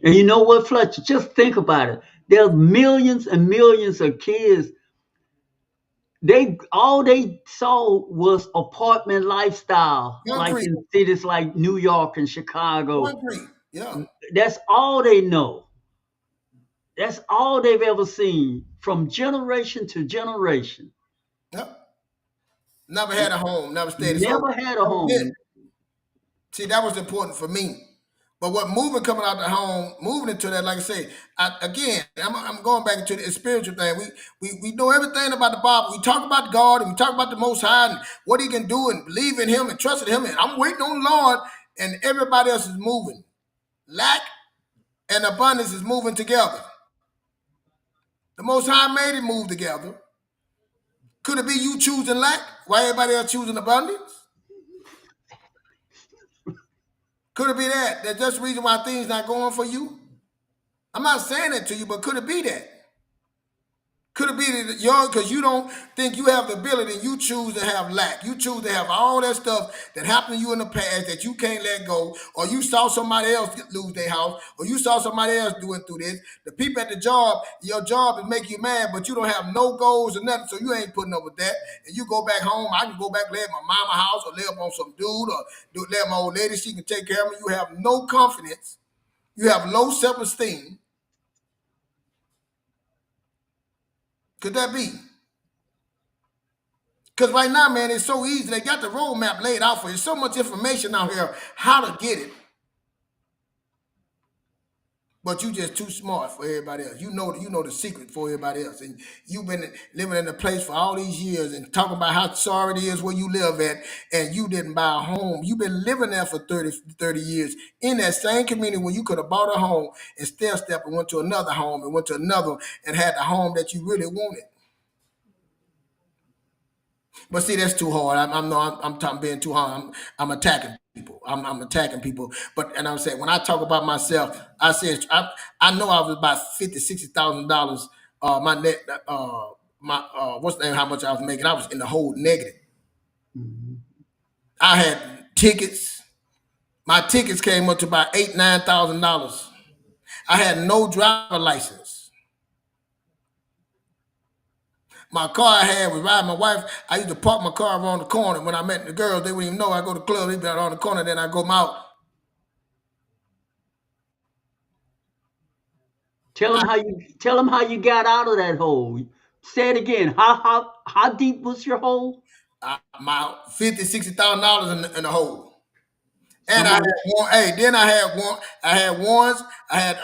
Speaker 7: And you know what, Fletcher? Just think about it. There's millions and millions of kids. All they saw was apartment lifestyle, like
Speaker 8: Concrete.
Speaker 7: in cities like New York and Chicago.
Speaker 8: Concrete. Yeah.
Speaker 7: That's all they know. That's all they've ever seen from generation to generation.
Speaker 8: Yep. Never had a home, never stayed.
Speaker 7: Never had a home.
Speaker 8: See, that was important for me. But what coming out the home, moving into that, like I say, I'm going back into the spiritual thing. We know everything about the Bible. We talk about God and we talk about the Most High and what He can do and believe in Him and trust in Him. And I'm waiting on the Lord, and everybody else is moving. Lack and abundance is moving together. The Most High made it move together. Could it be you choosing lack while everybody else choosing abundance? Could it be that? That's just the reason why things not going for you? I'm not saying that to you, but could it be that? Could it be that because you don't think you have the ability and you choose to have lack? You choose to have all that stuff that happened to you in the past that you can't let go, or you saw somebody else lose their house, or you saw somebody else doing through this. The people at the job, your job is making you mad, but you don't have no goals or nothing, so you ain't putting up with that. And you go back home, I can go back, lay at my mama house, or lay up on some dude, or lay at my old lady, she can take care of me. You have no confidence. You have low self-esteem. Could that be? Because right now, man, it's so easy. They got the roadmap laid out for you. So much information out here how to get it. But you just too smart for everybody else. You know the secret for everybody else. And you've been living in a place for all these years and talking about how sorry it is where you live at, and you didn't buy a home. You've been living there for 30 years in that same community when you could have bought a home and step and went to another home and went to another and had the home that you really wanted. But see, that's too hard. I'm being too hard. I'm attacking people. I'm attacking people. And I'm saying when I talk about myself, I said I know I was about $50,000-$60,000. My net, what's the name? How much I was making? I was in the whole negative. I had tickets. My tickets came up to about $8,000-$9,000. I had no driver license. My car I had was riding my wife. I used to park my car around the corner. When I met the girls, they wouldn't even know I go to the club. They'd be around the corner, then I go out.
Speaker 7: Tell them how you got out of that hole. Say it again. How deep was your hole?
Speaker 8: My $50,000-$60,000 in the hole. And I had one. Hey, then I had one. I had ones. I had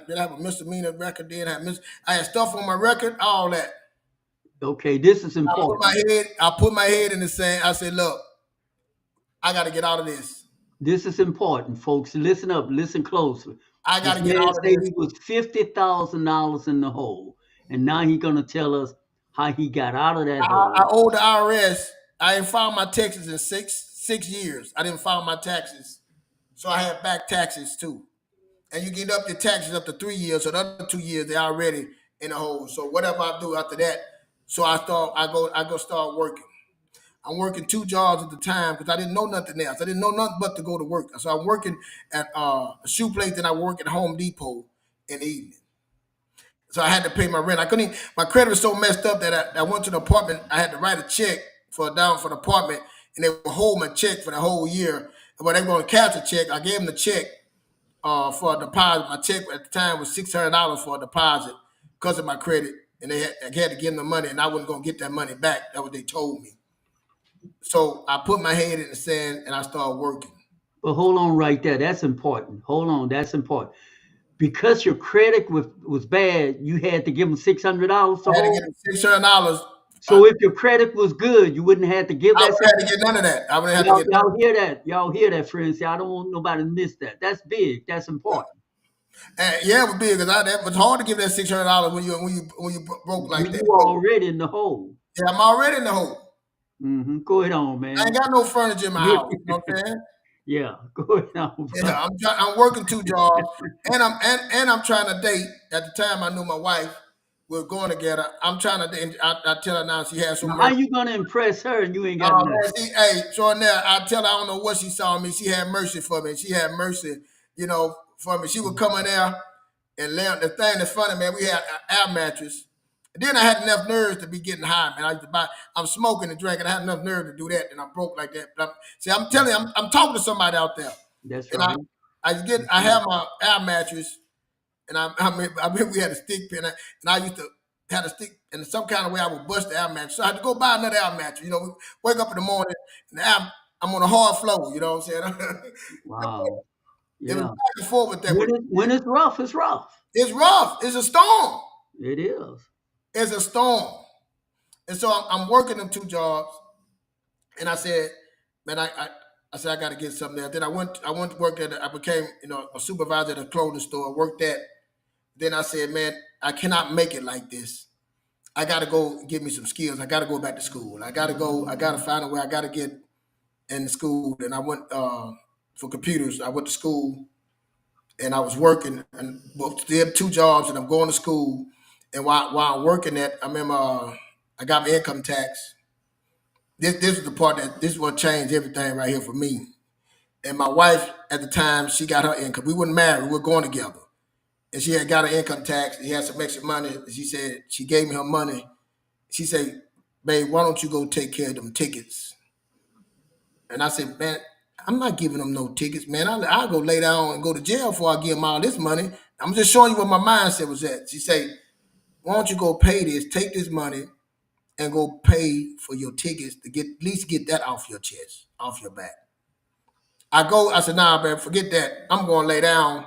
Speaker 8: did I have a misdemeanor record? Then I had stuff on my record. All that.
Speaker 7: Okay, this is important.
Speaker 8: I put my head in the sand. I said, look, I got to get out of this.
Speaker 7: This is important, folks. Listen up. Listen closely.
Speaker 8: I got to get out of this.
Speaker 7: He was $50,000 in the hole, and now he's gonna tell us how he got out of that hole.
Speaker 8: I owe the IRS. I didn't file my taxes in six years. I didn't file my taxes, so I had back taxes too. And you get up your taxes up to 3 years, so the other 2 years they're already in the hole. So whatever I do after that, so I go start working. I'm working 2 jobs at the time because I didn't know nothing else. I didn't know nothing but to go to work. So I'm working at a shoe place, and I work at Home Depot in the evening. So I had to pay my rent. I couldn't. My credit was so messed up that I went to the apartment. I had to write a check for the apartment, and they would hold my check for the whole year. But they were going to cash the check. I gave them the check for a deposit. My check at the time was $600 for a deposit because of my credit, and I had to give them the money, and I wasn't going to get that money back. That's what they told me. So I put my head in the sand and I started working.
Speaker 7: But hold on right there. That's important. Hold on. That's important. Because your credit was bad, you had to give them $600.
Speaker 8: I had to give them $600.
Speaker 7: So if your credit was good, you wouldn't have to give that.
Speaker 8: I wouldn't have to get none of that. I wouldn't have to get.
Speaker 7: Y'all hear that? Y'all hear that, friends? I don't want nobody to miss that. That's big. That's important.
Speaker 8: Yeah, it was big because that was hard to give that $600 when you broke like that.
Speaker 7: You were already in the hole.
Speaker 8: Yeah, I'm already in the hole.
Speaker 7: Mm-hmm. Go ahead on, man.
Speaker 8: I ain't got no furniture in my house. You know what I'm saying?
Speaker 7: Yeah, go ahead on. Bro.
Speaker 8: Yeah, I'm working 2 jobs, and I'm trying to date. At the time, I knew my wife. We were going together. I'm trying to date. I tell her now she has some.
Speaker 7: How you gonna impress her and you ain't got nothing?
Speaker 8: Hey, so now I tell her I don't know what she saw in me. She had mercy for me. She had mercy, for me. She would come in there and lay on the thing that's funny, man. We had an air mattress. Then I had enough nerves to be getting high, man. I'm smoking and drinking. I had enough nerve to do that, and I'm broke like that. But I'm telling you, I'm talking to somebody out there.
Speaker 7: That's
Speaker 8: and
Speaker 7: right.
Speaker 8: I have my air mattress, and I remember we had a stick pin, and I used to have a stick, and some kind of way I would bust the air mattress. So I had to go buy another air mattress. Wake up in the morning, and I'm on a hard floor. You know what I'm saying?
Speaker 7: Wow. Yeah.
Speaker 8: It was back and forth with that.
Speaker 7: When it's rough, it's rough.
Speaker 8: It's rough. It's a storm.
Speaker 7: It is.
Speaker 8: It's a storm. And so I'm working them 2 jobs. And I said, man, I said, I got to get something there. Then I went to work I became, a supervisor at a clothing store, worked that. Then I said, man, I cannot make it like this. I got to go get me some skills. I got to go back to school. I got to find a way. I got to get in school. And I went for computers. I went to school and I was working and did 2 jobs and I'm going to school. And while I'm working at, I remember I got my income tax. This is the part this is what changed everything right here for me. And my wife at the time, she got her income. We weren't married. We were going together. And she had got her income tax. She had some extra money. She said, she gave me her money. She said, babe, why don't you go take care of them tickets? And I said, man, I'm not giving them no tickets, man. I'll go lay down and go to jail before I give them all this money. I'm just showing you what my mindset was at. She said, why don't you go pay this, take this money, and go pay for your tickets to at least get that off your chest, off your back. I said, nah, man, forget that. I'm going to lay down.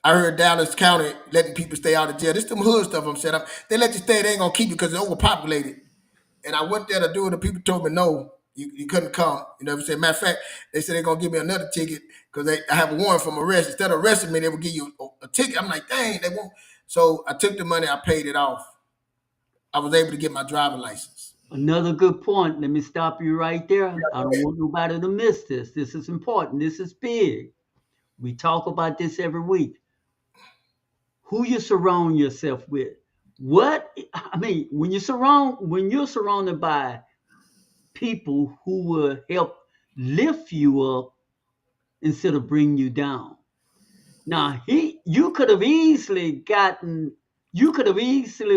Speaker 8: I heard Dallas County letting people stay out of jail. This some hood stuff I'm saying. They let you stay, they ain't going to keep you because they're overpopulated. And I went there to do it, and people told me, no, you couldn't come. You know what I'm saying? Matter of fact, they said they're going to give me another ticket because I have a warrant from arrest. Instead of arresting me, they would give you a ticket. I'm like, dang, they won't. So I took the money, I paid it off. I was able to get my driver's license.
Speaker 7: Another good point. Let me stop you right there. I don't want nobody to miss this. This is important. This is big. We talk about this every week. Who you surround yourself with. When you're surrounded by people who will help lift you up instead of bring you down. Now, you could have easily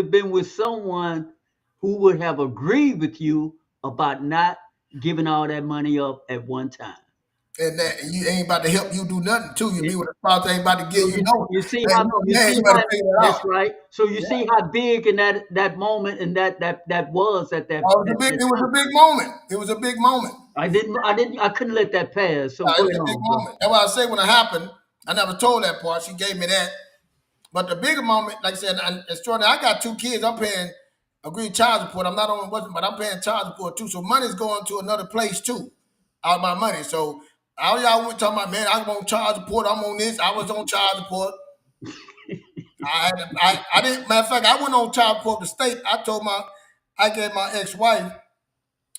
Speaker 7: been with someone who would have agreed with you about not giving all that money up at one time.
Speaker 8: And that you ain't about to help you do nothing too. You be with a spouse ain't about to get
Speaker 7: You see how that's right. So you see how big in that moment and that was at that.
Speaker 8: It was a big moment. It was a big moment.
Speaker 7: I couldn't let that pass. So
Speaker 8: it was a big moment. That's why I say when it happened, I never told that part. She gave me that. But the bigger moment, like I said, extraordinary. I got 2 kids. I'm paying agreed child support. I'm not on what, but I'm paying child support too. So money's going to another place too, out of my money. So all y'all went talking about, man, I'm on child support. I'm on this. I was on child support. I didn't. Matter of fact, I went on child support to state. I gave my ex-wife.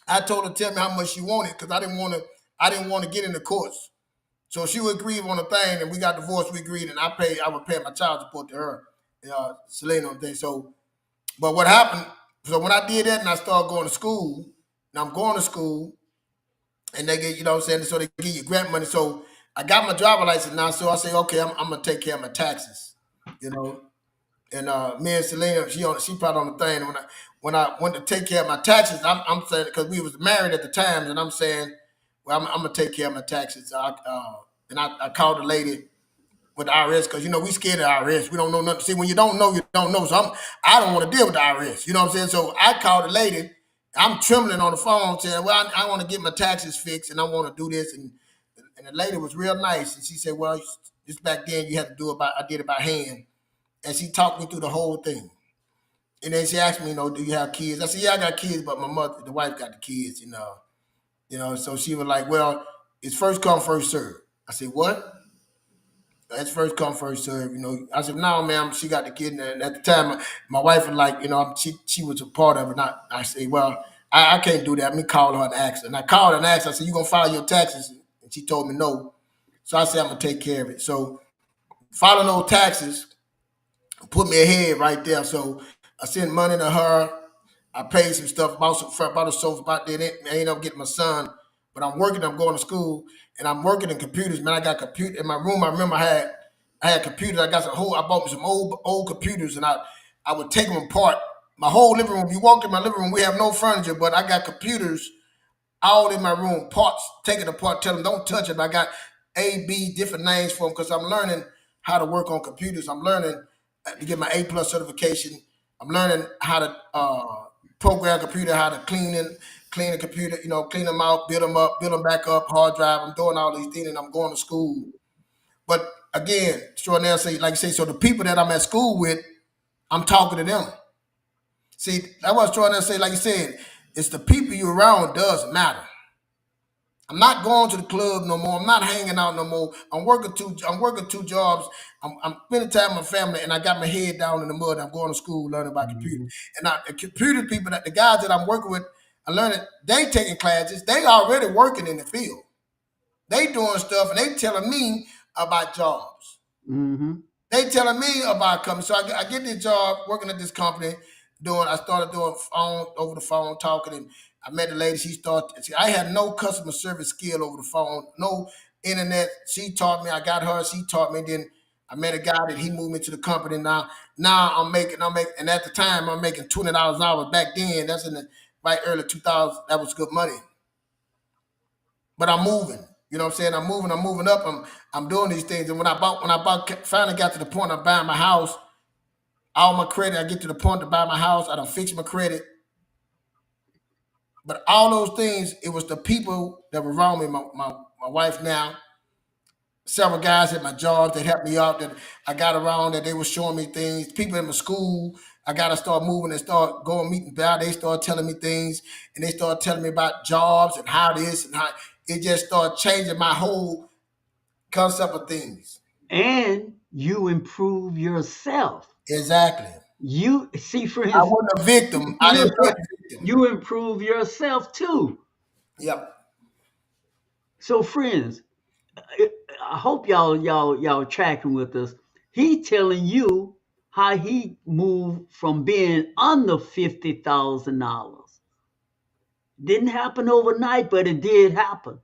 Speaker 8: I told her to tell me how much she wanted because I didn't want to get in the courts. So she would agree on a thing, and we got divorced. We agreed, and I would pay my child support to her, Selena and things. So, but what happened? So when I did that, and I started going to school, and I'm going to school, and they get, you know what I'm saying, so they give you grant money. So I got my driver's license now. So I say, okay, I'm gonna take care of my taxes, you know. And me and Selena, she probably on the thing. And when I went to take care of my taxes, I'm saying because we was married at the time, and I'm saying, well, I'm gonna take care of my taxes. And I called the lady with the IRS because we scared of the IRS. We don't know nothing. See, when you don't know, you don't know. So I don't want to deal with the IRS. You know what I'm saying? So I called the lady. I'm trembling on the phone saying, well, I want to get my taxes fixed and I want to do this. And the lady was real nice. And she said, well, just back then you had to I did it by hand. And she talked me through the whole thing. And then she asked me, do you have kids? I said, yeah, I got kids, but my mother, the wife got the kids, So she was like, well, it's first come, first serve. I said, what? That's first come, first serve. I said, no, ma'am, she got the kid. And at the time, my wife was like, she was a part of it. I said, well, I can't do that. Let me call her and ask her. And I called her and asked her, I said, you going to file your taxes? And she told me no. So I said, I'm going to take care of it. So filing those taxes put me ahead right there. So I sent money to her. I paid some stuff, bought a sofa, about that. I ended up getting my son. But I'm working, I'm going to school, and I'm working in computers. Man, I got computer in my room. I remember I had computers. I bought me some old computers, and I would take them apart. My whole living room, you walk in my living room, we have no furniture, but I got computers all in my room, parts, taking apart, tell them don't touch it. I got A, B, different names for them because I'm learning how to work on computers. I'm learning to get my A+ certification. I'm learning how to program a computer, how to clean a computer, clean them out, build them up, build them back up, hard drive. I'm doing all these things and I'm going to school. But again, extraordinary, so the people that I'm at school with, I'm talking to them. See, that's what extraordinary say, like you said, it's the people you're around does matter. I'm not going to the club no more. I'm not hanging out no more. I'm working two jobs. I'm spending time with my family, and I got my head down in the mud. I'm going to school learning about computer. And the computer people, the guys that I'm working with, I learning, they taking classes. They already working in the field. They doing stuff, and they telling me about jobs. They telling me about companies. So I get this job working at this company. I started doing over the phone talking, and I met the lady. I had no customer service skill over the phone, no internet. She taught me. I got her. She taught me. Then I met a guy that he moved me to the company. Now I'm making, and at the time I'm making $20 an hour. Back then, that's in the right early 2000s. That was good money. But I'm moving. You know what I'm saying? I'm moving up. I'm doing these things. And when I finally got to the point of buying my house, all my credit, I get to the point to buy my house, I done fix my credit. But all those things, it was the people that were around me, my wife now, several guys at my job that helped me out, that I got around, that they were showing me things. People in my school, I got to start moving and start going meeting about. They start telling me things, and they start telling me about jobs and how this and how it just started changing my whole concept of things.
Speaker 7: And you improve yourself.
Speaker 8: Exactly.
Speaker 7: You see, friends,
Speaker 8: I wasn't a victim. I didn't play the victim.
Speaker 7: You improve yourself too.
Speaker 8: Yep.
Speaker 7: So, friends, I hope y'all tracking with us. He telling you how he moved from being under $50,000. Didn't happen overnight, but it did happen.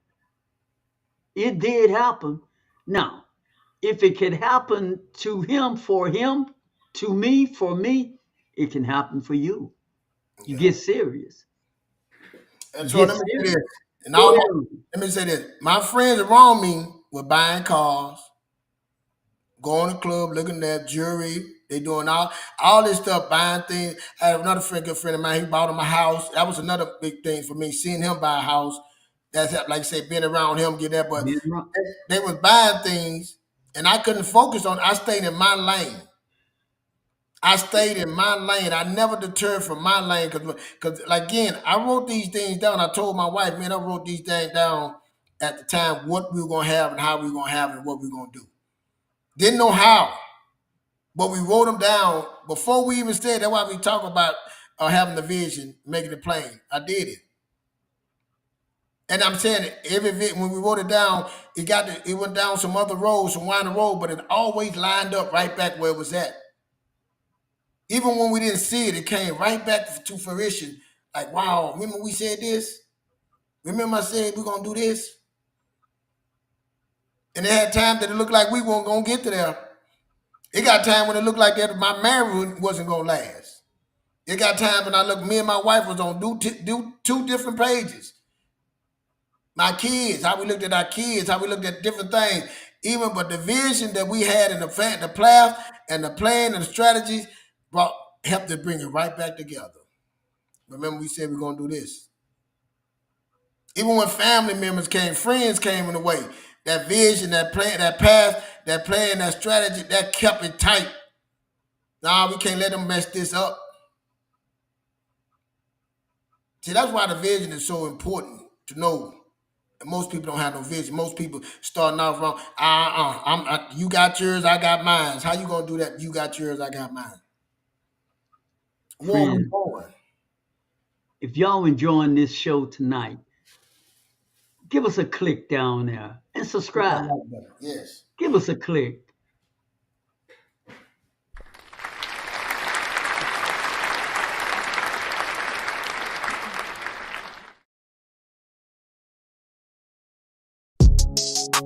Speaker 7: It did happen. Now, if it could happen to him, to me, for me, it can happen for you. You get serious.
Speaker 8: And so let me say this. My friends around me were buying cars, going to the club, looking at jewelry. They doing all this stuff, buying things. I have another good friend of mine. He bought him a house. That was another big thing for me, seeing him buy a house. That's like I say, being around him, get that. But they was buying things, and I couldn't focus on. I stayed in my lane. I never deterred from my lane because again, I wrote these things down. I told my wife, man, I wrote these things down at the time, what we were going to have and how we were going to have it and what we were going to do. Didn't know how, but we wrote them down before we even said. That's why we talk about having the vision, making it plain. I did it. And I'm saying when we wrote it down, it went down some other roads, some winding road, but it always lined up right back where it was at. Even when we didn't see it, it came right back to fruition. Like, wow, remember we said this? Remember I said we're going to do this? And it had times that it looked like we weren't going to get to there. It got time when it looked like that my marriage wasn't going to last. It got time when me and my wife was on do two different pages. My kids, how we looked at our kids, how we looked at different things. But the vision that we had in the path and the plan and the strategies helped to bring it right back together. Remember we said we're going to do this. Even when family members came, friends came in the way, that vision, that plan, that path, that plan, that strategy, that kept it tight. Nah, we can't let them mess this up. See, that's why the vision is so important to know. And most people don't have no vision. Most people starting off wrong. You got yours, I got mine. How you going to do that? You got yours, I got mine.
Speaker 7: Friends, if y'all enjoying this show tonight, give us a click down there and subscribe.
Speaker 8: Yes.
Speaker 7: Give us a click.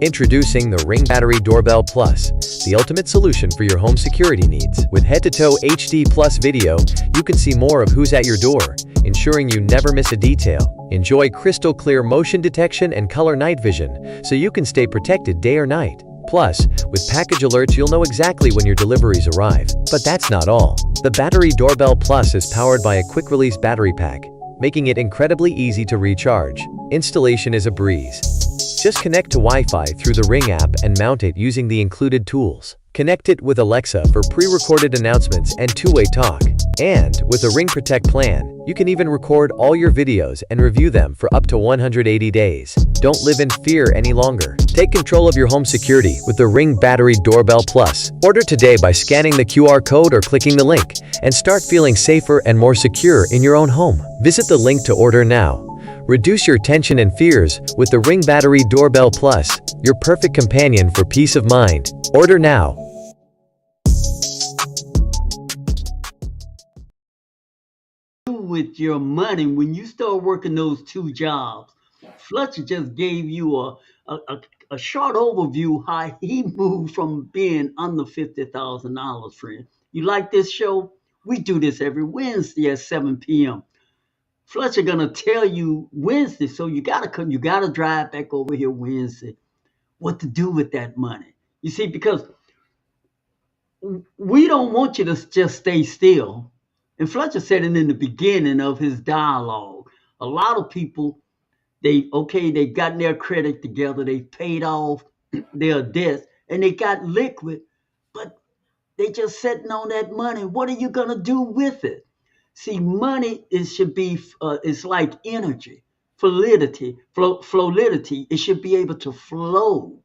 Speaker 9: Introducing the Ring Battery Doorbell Plus, the ultimate solution for your home security needs. With head-to-toe HD Plus video, you can see more of who's at your door, ensuring you never miss a detail. Enjoy crystal clear motion detection and color night vision, so you can stay protected day or night. Plus, with package alerts, you'll know exactly when your deliveries arrive. But that's not all. The Battery Doorbell Plus is powered by a quick-release battery pack, making it incredibly easy to recharge. Installation is a breeze. Just connect to Wi-Fi through the Ring app and mount it using the included tools. Connect it with Alexa for pre-recorded announcements and two-way talk. And with a Ring Protect plan, You can even record all your videos and review them for up to 180 days. Don't live in fear any longer. Take control of your home security with the Ring Battery Doorbell Plus. Order today by scanning the QR code or clicking the link, and start feeling safer and more secure in your own home. Visit the link to order now. Reduce your tension and fears with the Ring Battery Doorbell Plus, your perfect companion for peace of mind. Order now.
Speaker 7: With your money when you start working those two jobs. Fletcher just gave you a short overview how he moved from being under $50,000, friend. You like this show? We do this every Wednesday at 7 p.m. Fletcher gonna tell you Wednesday, so you gotta come, you gotta drive back over here Wednesday. What to do with that money? You see, because we don't want you to just stay still. And Fletcher said it in the beginning of his dialogue. A lot of people, they got their credit together, they paid off their debts, and they got liquid, but they just sitting on that money. What are you gonna do with it? See, money should be it's like energy, fluidity. It should be able to flow.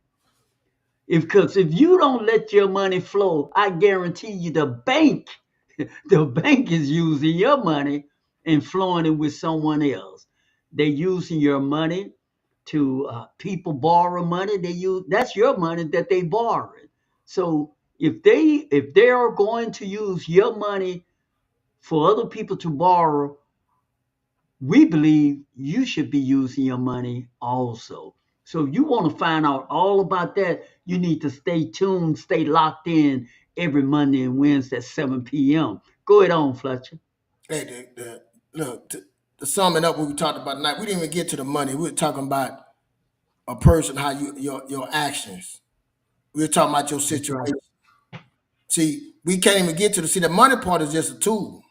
Speaker 7: Because if you don't let your money flow, I guarantee you the bank is using your money and flowing it with someone else. They're using your money to people borrow money. That's your money that they borrowed. So if they are going to use your money for other people to borrow, we believe you should be using your money also. So if you want to find out all about that, you need to stay tuned, stay locked in every Monday and Wednesday at 7 p.m. Go ahead on, Fletcher.
Speaker 8: Hey, look, to sum it up, what we talked about tonight, we didn't even get to the money. We were talking about a person, how your actions. We were talking about your
Speaker 7: That's right.
Speaker 8: situation. See, we can't even get to the money part is just a tool.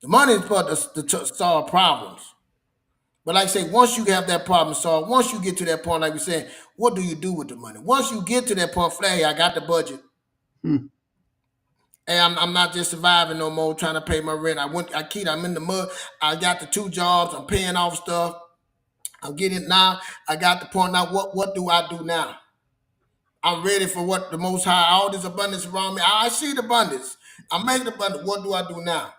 Speaker 8: The money is part to solve problems. But like I say, once you have that problem solved, once you get to that point, like we said, what do you do with the money? Once you get to that point, hey, I got the budget.
Speaker 7: Hmm.
Speaker 8: Hey, I'm not just surviving no more, trying to pay my rent. I'm in the mud. I got the two jobs. I'm paying off stuff. I'm getting now. I got the point now. What do I do now? I'm ready for what the Most High, all this abundance around me. I see the abundance. I'm making abundance. What do I do now?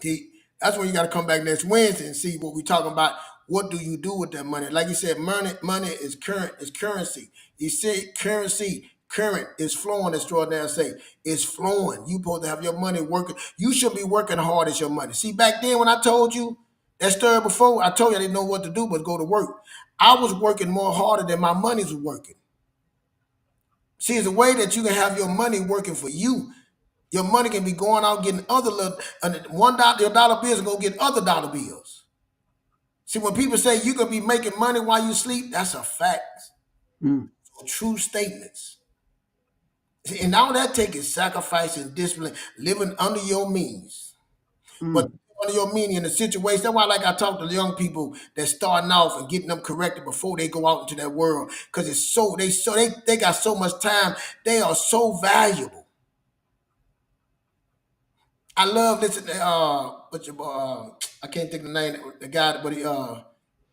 Speaker 8: See, that's when you got to come back next Wednesday and see what we're talking about. What do you do with that money? Like you said, money is current, is currency. You see, current is flowing, as Jordan say. It's flowing. You supposed to have your money working. You should be working hard as your money. See, back then when I told you that story before, I told you I didn't know what to do but go to work. I was working more harder than my money was working. See, it's a way that you can have your money working for you. Your money can be going out getting other little $1 your dollar bills and go get other dollar bills. See, when people say you can be making money while you sleep, that's a fact.
Speaker 7: Hmm.
Speaker 8: True statements. See, and all that takes is sacrifice and discipline, living under your means.
Speaker 7: Hmm.
Speaker 8: But under your meaning in the situation, that's why like I talk to the young people that's starting off and getting them corrected before they go out into that world. Because they got so much time, they are so valuable. I love listening to I can't think of the name the guy, but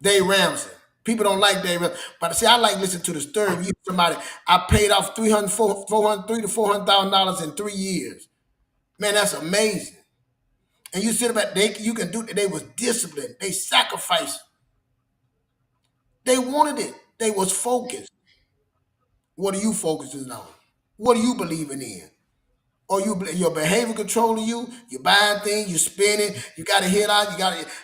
Speaker 8: Dave Ramsey. People don't like Dave Ramsey, but see, I like listening to the story. You somebody I paid off $300 to $400,000 in 3 years. Man, that's amazing. And you sit about you can do. They was disciplined. They sacrificed. They wanted it. They was focused. What are you focusing on? What are you believing in? Or your behavior controlling you, you buying things, you spending, you got to hit out,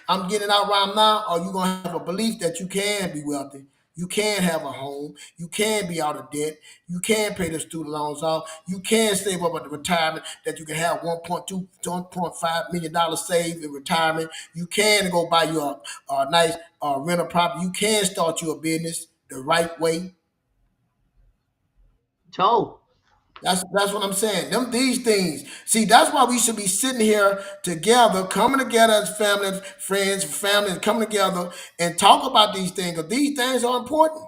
Speaker 8: I'm getting out right now, or you going to have a belief that you can be wealthy, you can have a home, you can be out of debt, you can pay the student loans off, you can save up at the retirement, that you can have $1.5 million saved in retirement, you can go buy you a nice rental property, you can start your business the right way.
Speaker 7: So,
Speaker 8: That's what I'm saying. These things. See, that's why we should be sitting here together, coming together as family, friends, families, coming together and talk about these things. Because these things are important.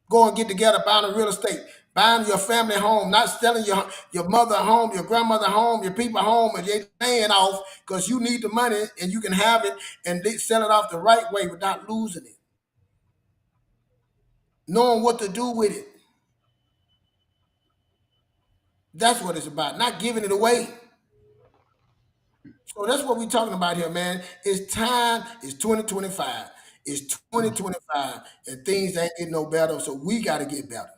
Speaker 8: Go and get together, buy the real estate. buying your family home, not selling your mother home, your grandmother home, your people home, and they paying off because you need the money and you can have it and sell it off the right way without losing it. Knowing what to do with it. That's what it's about, not giving it away. So that's what we're talking about here, man. It's time. It's 2025. It's 2025, and things ain't getting no better. So we got to get better.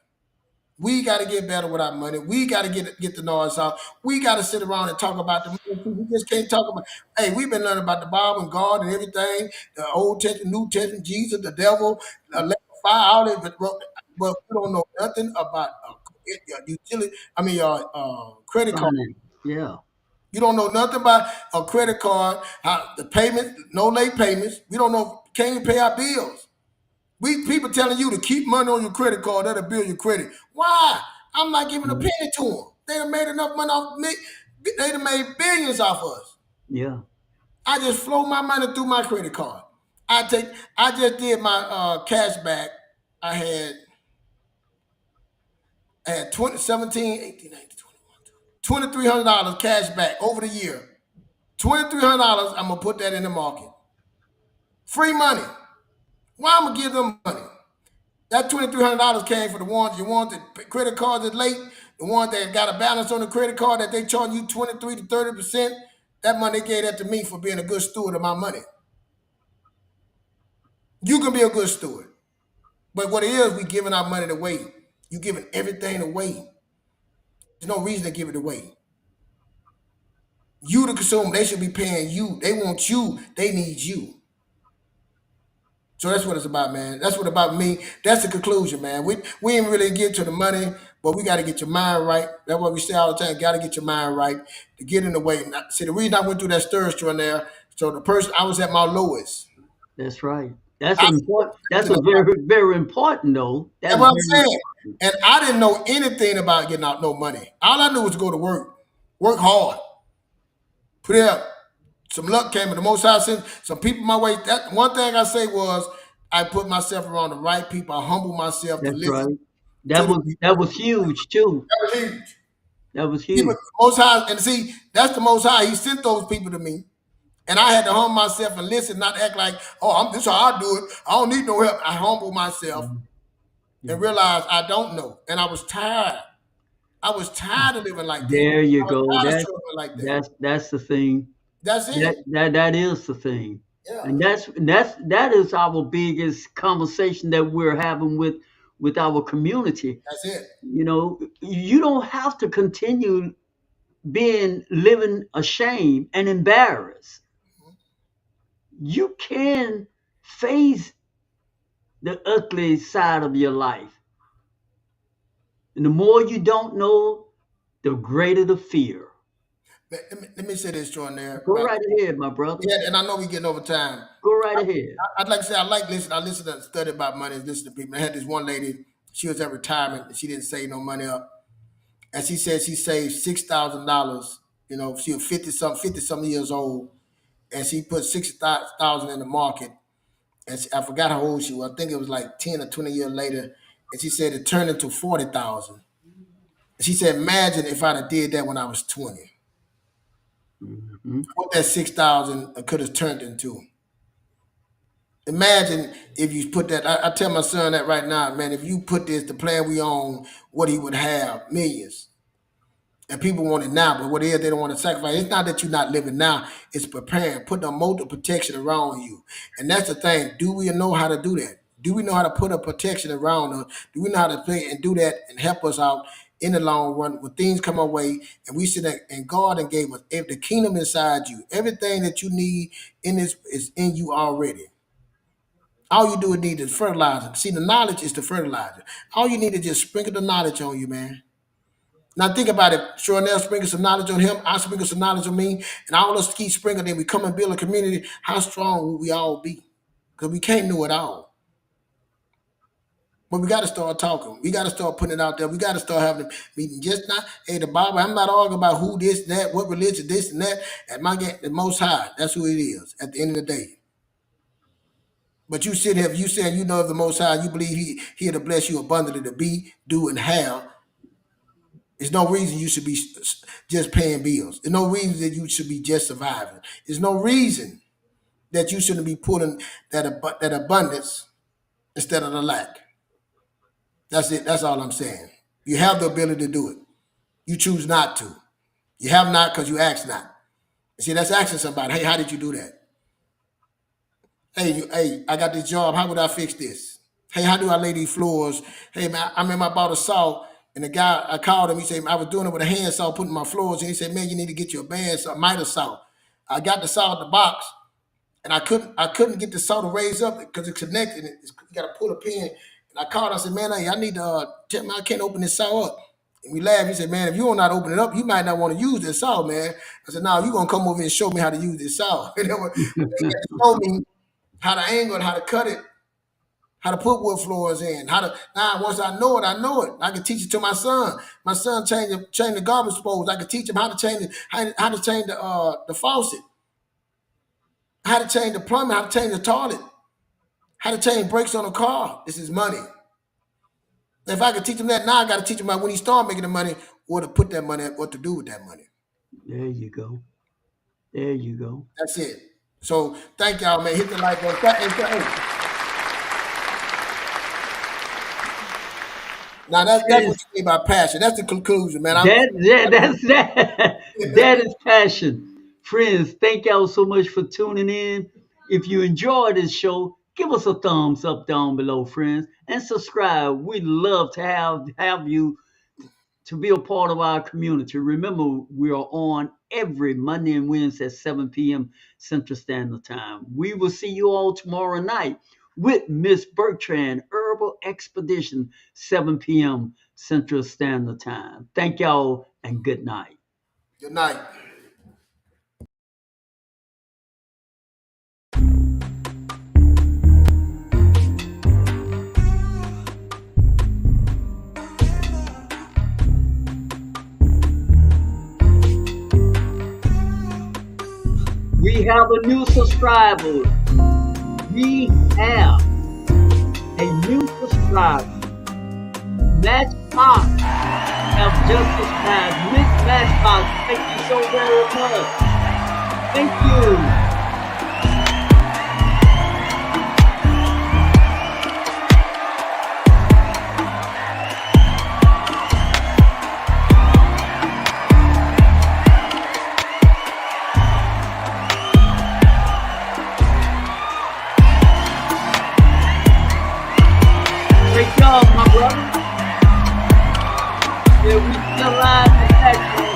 Speaker 8: We got to get better with our money. We got to get the noise out. We got to sit around and talk about the money. We just can't talk about. Hey, we've been learning about the Bible and God and everything, the Old Testament, New Testament, Jesus, the devil, fire, all that, but we don't know nothing about utility. I mean, credit card.
Speaker 7: Finance. Yeah.
Speaker 8: You don't know nothing about a credit card, how the payment, no late payments. We don't know, can't even pay our bills. People telling you to keep money on your credit card, that'll build your credit. Why? I'm not giving a penny to them. They done made enough money off me. They done made billions off us.
Speaker 7: Yeah.
Speaker 8: I just flow my money through my credit card. I just did my cash back. I had 20, 17, 18, 19, 21, $2,300 cash back over the year. $2,300, I'm gonna put that in the market. Free money. Why I'm gonna give them money? That $2,300 came for the ones that credit cards is late, the ones that got a balance on the credit card that they charge you 23 to 30%. That money they gave that to me for being a good steward of my money. You can be a good steward. But what it is, we giving our money away. You giving everything away. There's no reason to give it away. You to consume, they should be paying you. They want you, they need you. So that's what it's about, man. That's what about me. That's the conclusion, man. We ain't really get to the money, but we got to get your mind right. That's what we say all the time. Got to get your mind right to get in the way. See, the reason I went through that stir there, so the person, I was at my lowest.
Speaker 7: That's right. That's important. That's a very, very important, though.
Speaker 8: That's what I'm saying. And I didn't know anything about getting out no money. All I knew was to go to work hard, put it up. Some luck came, and the Most High sent some people my way. That one thing I say was I put myself around the right people. I humble myself to listen.
Speaker 7: Right. That was huge too.
Speaker 8: That was huge.
Speaker 7: That was huge.
Speaker 8: Most High, and see, that's the Most High. He sent those people to me, and I had to humble myself and listen, not act like, oh, this is how I do it. I don't need no help. I humble myself and realized I don't know, and I was tired. I was tired of living like that.
Speaker 7: There you go.
Speaker 8: That's
Speaker 7: the thing.
Speaker 8: That's it.
Speaker 7: That is the thing.
Speaker 8: Yeah.
Speaker 7: And that is our biggest conversation that we're having with our community.
Speaker 8: That's it.
Speaker 7: You know, you don't have to continue living ashamed and embarrassed. You can face the ugly side of your life. And the more you don't know, the greater the fear.
Speaker 8: Let me say this, Jordan.
Speaker 7: Go right ahead, my brother.
Speaker 8: Yeah, and I know we're getting over time.
Speaker 7: Go right ahead.
Speaker 8: I'd like to say I listen to study about money and listen to people. I had this one lady, she was at retirement and she didn't save no money up. And she said she saved $6,000. You know, she was 50 something years old, and she put $60,000 in the market. And I forgot how old she was. I think it was like 10 or 20 years later. And she said it turned into 40,000. She said, imagine if I'd have did that when I was 20. What that 6,000 could have turned into. Imagine if you put that. I tell my son that right now, man. If you put the plan we own, what he would have, millions. And people want it now, but what it is, they don't want to sacrifice. It's not that you're not living now. It's preparing, putting a mold of protection around you. And that's the thing. Do we know how to do that? Do we know how to put a protection around us? Do we know how to play and do that and help us out in the long run when things come our way and we sit there and God and gave us the kingdom inside you. Everything that you need in this is in you already. All you do is need is fertilizer. See, the knowledge is the fertilizer. All you need is just sprinkle the knowledge on you, man. Now think about it. Shornell sprinkles some knowledge on him. I sprinkle some knowledge on me. And all of us keep sprinkling. Then we come and build a community. How strong will we all be? Because we can't know it all. But we got to start talking. We got to start putting it out there. We got to start having a meeting. Just not, hey, the Bible, I'm not arguing about who this, that, what religion, this and that. At the Most High, that's who it is at the end of the day. But you sit here, you saying you know of the Most High, you believe he'll bless you abundantly to be, do, and have. There's no reason you should be just paying bills. There's no reason that you should be just surviving. There's no reason that you shouldn't be pulling that abundance instead of the lack. That's it. That's all I'm saying. You have the ability to do it. You choose not to. You have not because you ask not. See, that's asking somebody, hey, how did you do that? Hey, I got this job. How would I fix this? Hey, how do I lay these floors? Hey, man, I remember I bought a saw, and the guy, I called him. He said, I was doing it with a hand saw, putting my floors in. He said, man, you need to get you a band saw, miter saw. I got the saw in the box, and I couldn't get the saw to raise up because it's connected. You got to pull a pin. And I called. I said, man, I need to tell me I can't open this saw up. And we laughed. He said, man, if you don't not open it up, you might not want to use this saw, man. I said, no, you're going to come over and show me how to use this saw. They show me how to angle it, how to cut it, how to put wood floors in, once I know it, I know it. I can teach it to my son. My son changed the garbage disposal. I can teach him how to change the faucet, how to change the plumbing, how to change the toilet, how to change brakes on a car. This is money. If I could teach him that now, I got to teach him about when he start making the money, where to put that money, what to do with that money.
Speaker 7: There you go. There you go.
Speaker 8: That's it. So thank y'all, man. Hit the like button. Now that's what you mean by passion. That's the conclusion, man.
Speaker 7: That is passion. Friends, thank y'all so much for tuning in. If you enjoy this show, give us a thumbs up down below, friends, and subscribe. We'd love to have you to be a part of our community. Remember, we are on every Monday and Wednesday at 7 p.m. Central Standard Time. We will see you all tomorrow night with Miss Bertrand, Herbal Expedition, 7 p.m. Central Standard Time. Thank y'all and good night.
Speaker 8: Good night.
Speaker 7: We have a new subscriber. We have a new subscriber. Matchbox have just subscribed. Miss Matchbox, thank you so very much. Thank you. Great job, my brother. Yeah, we still alive in the background.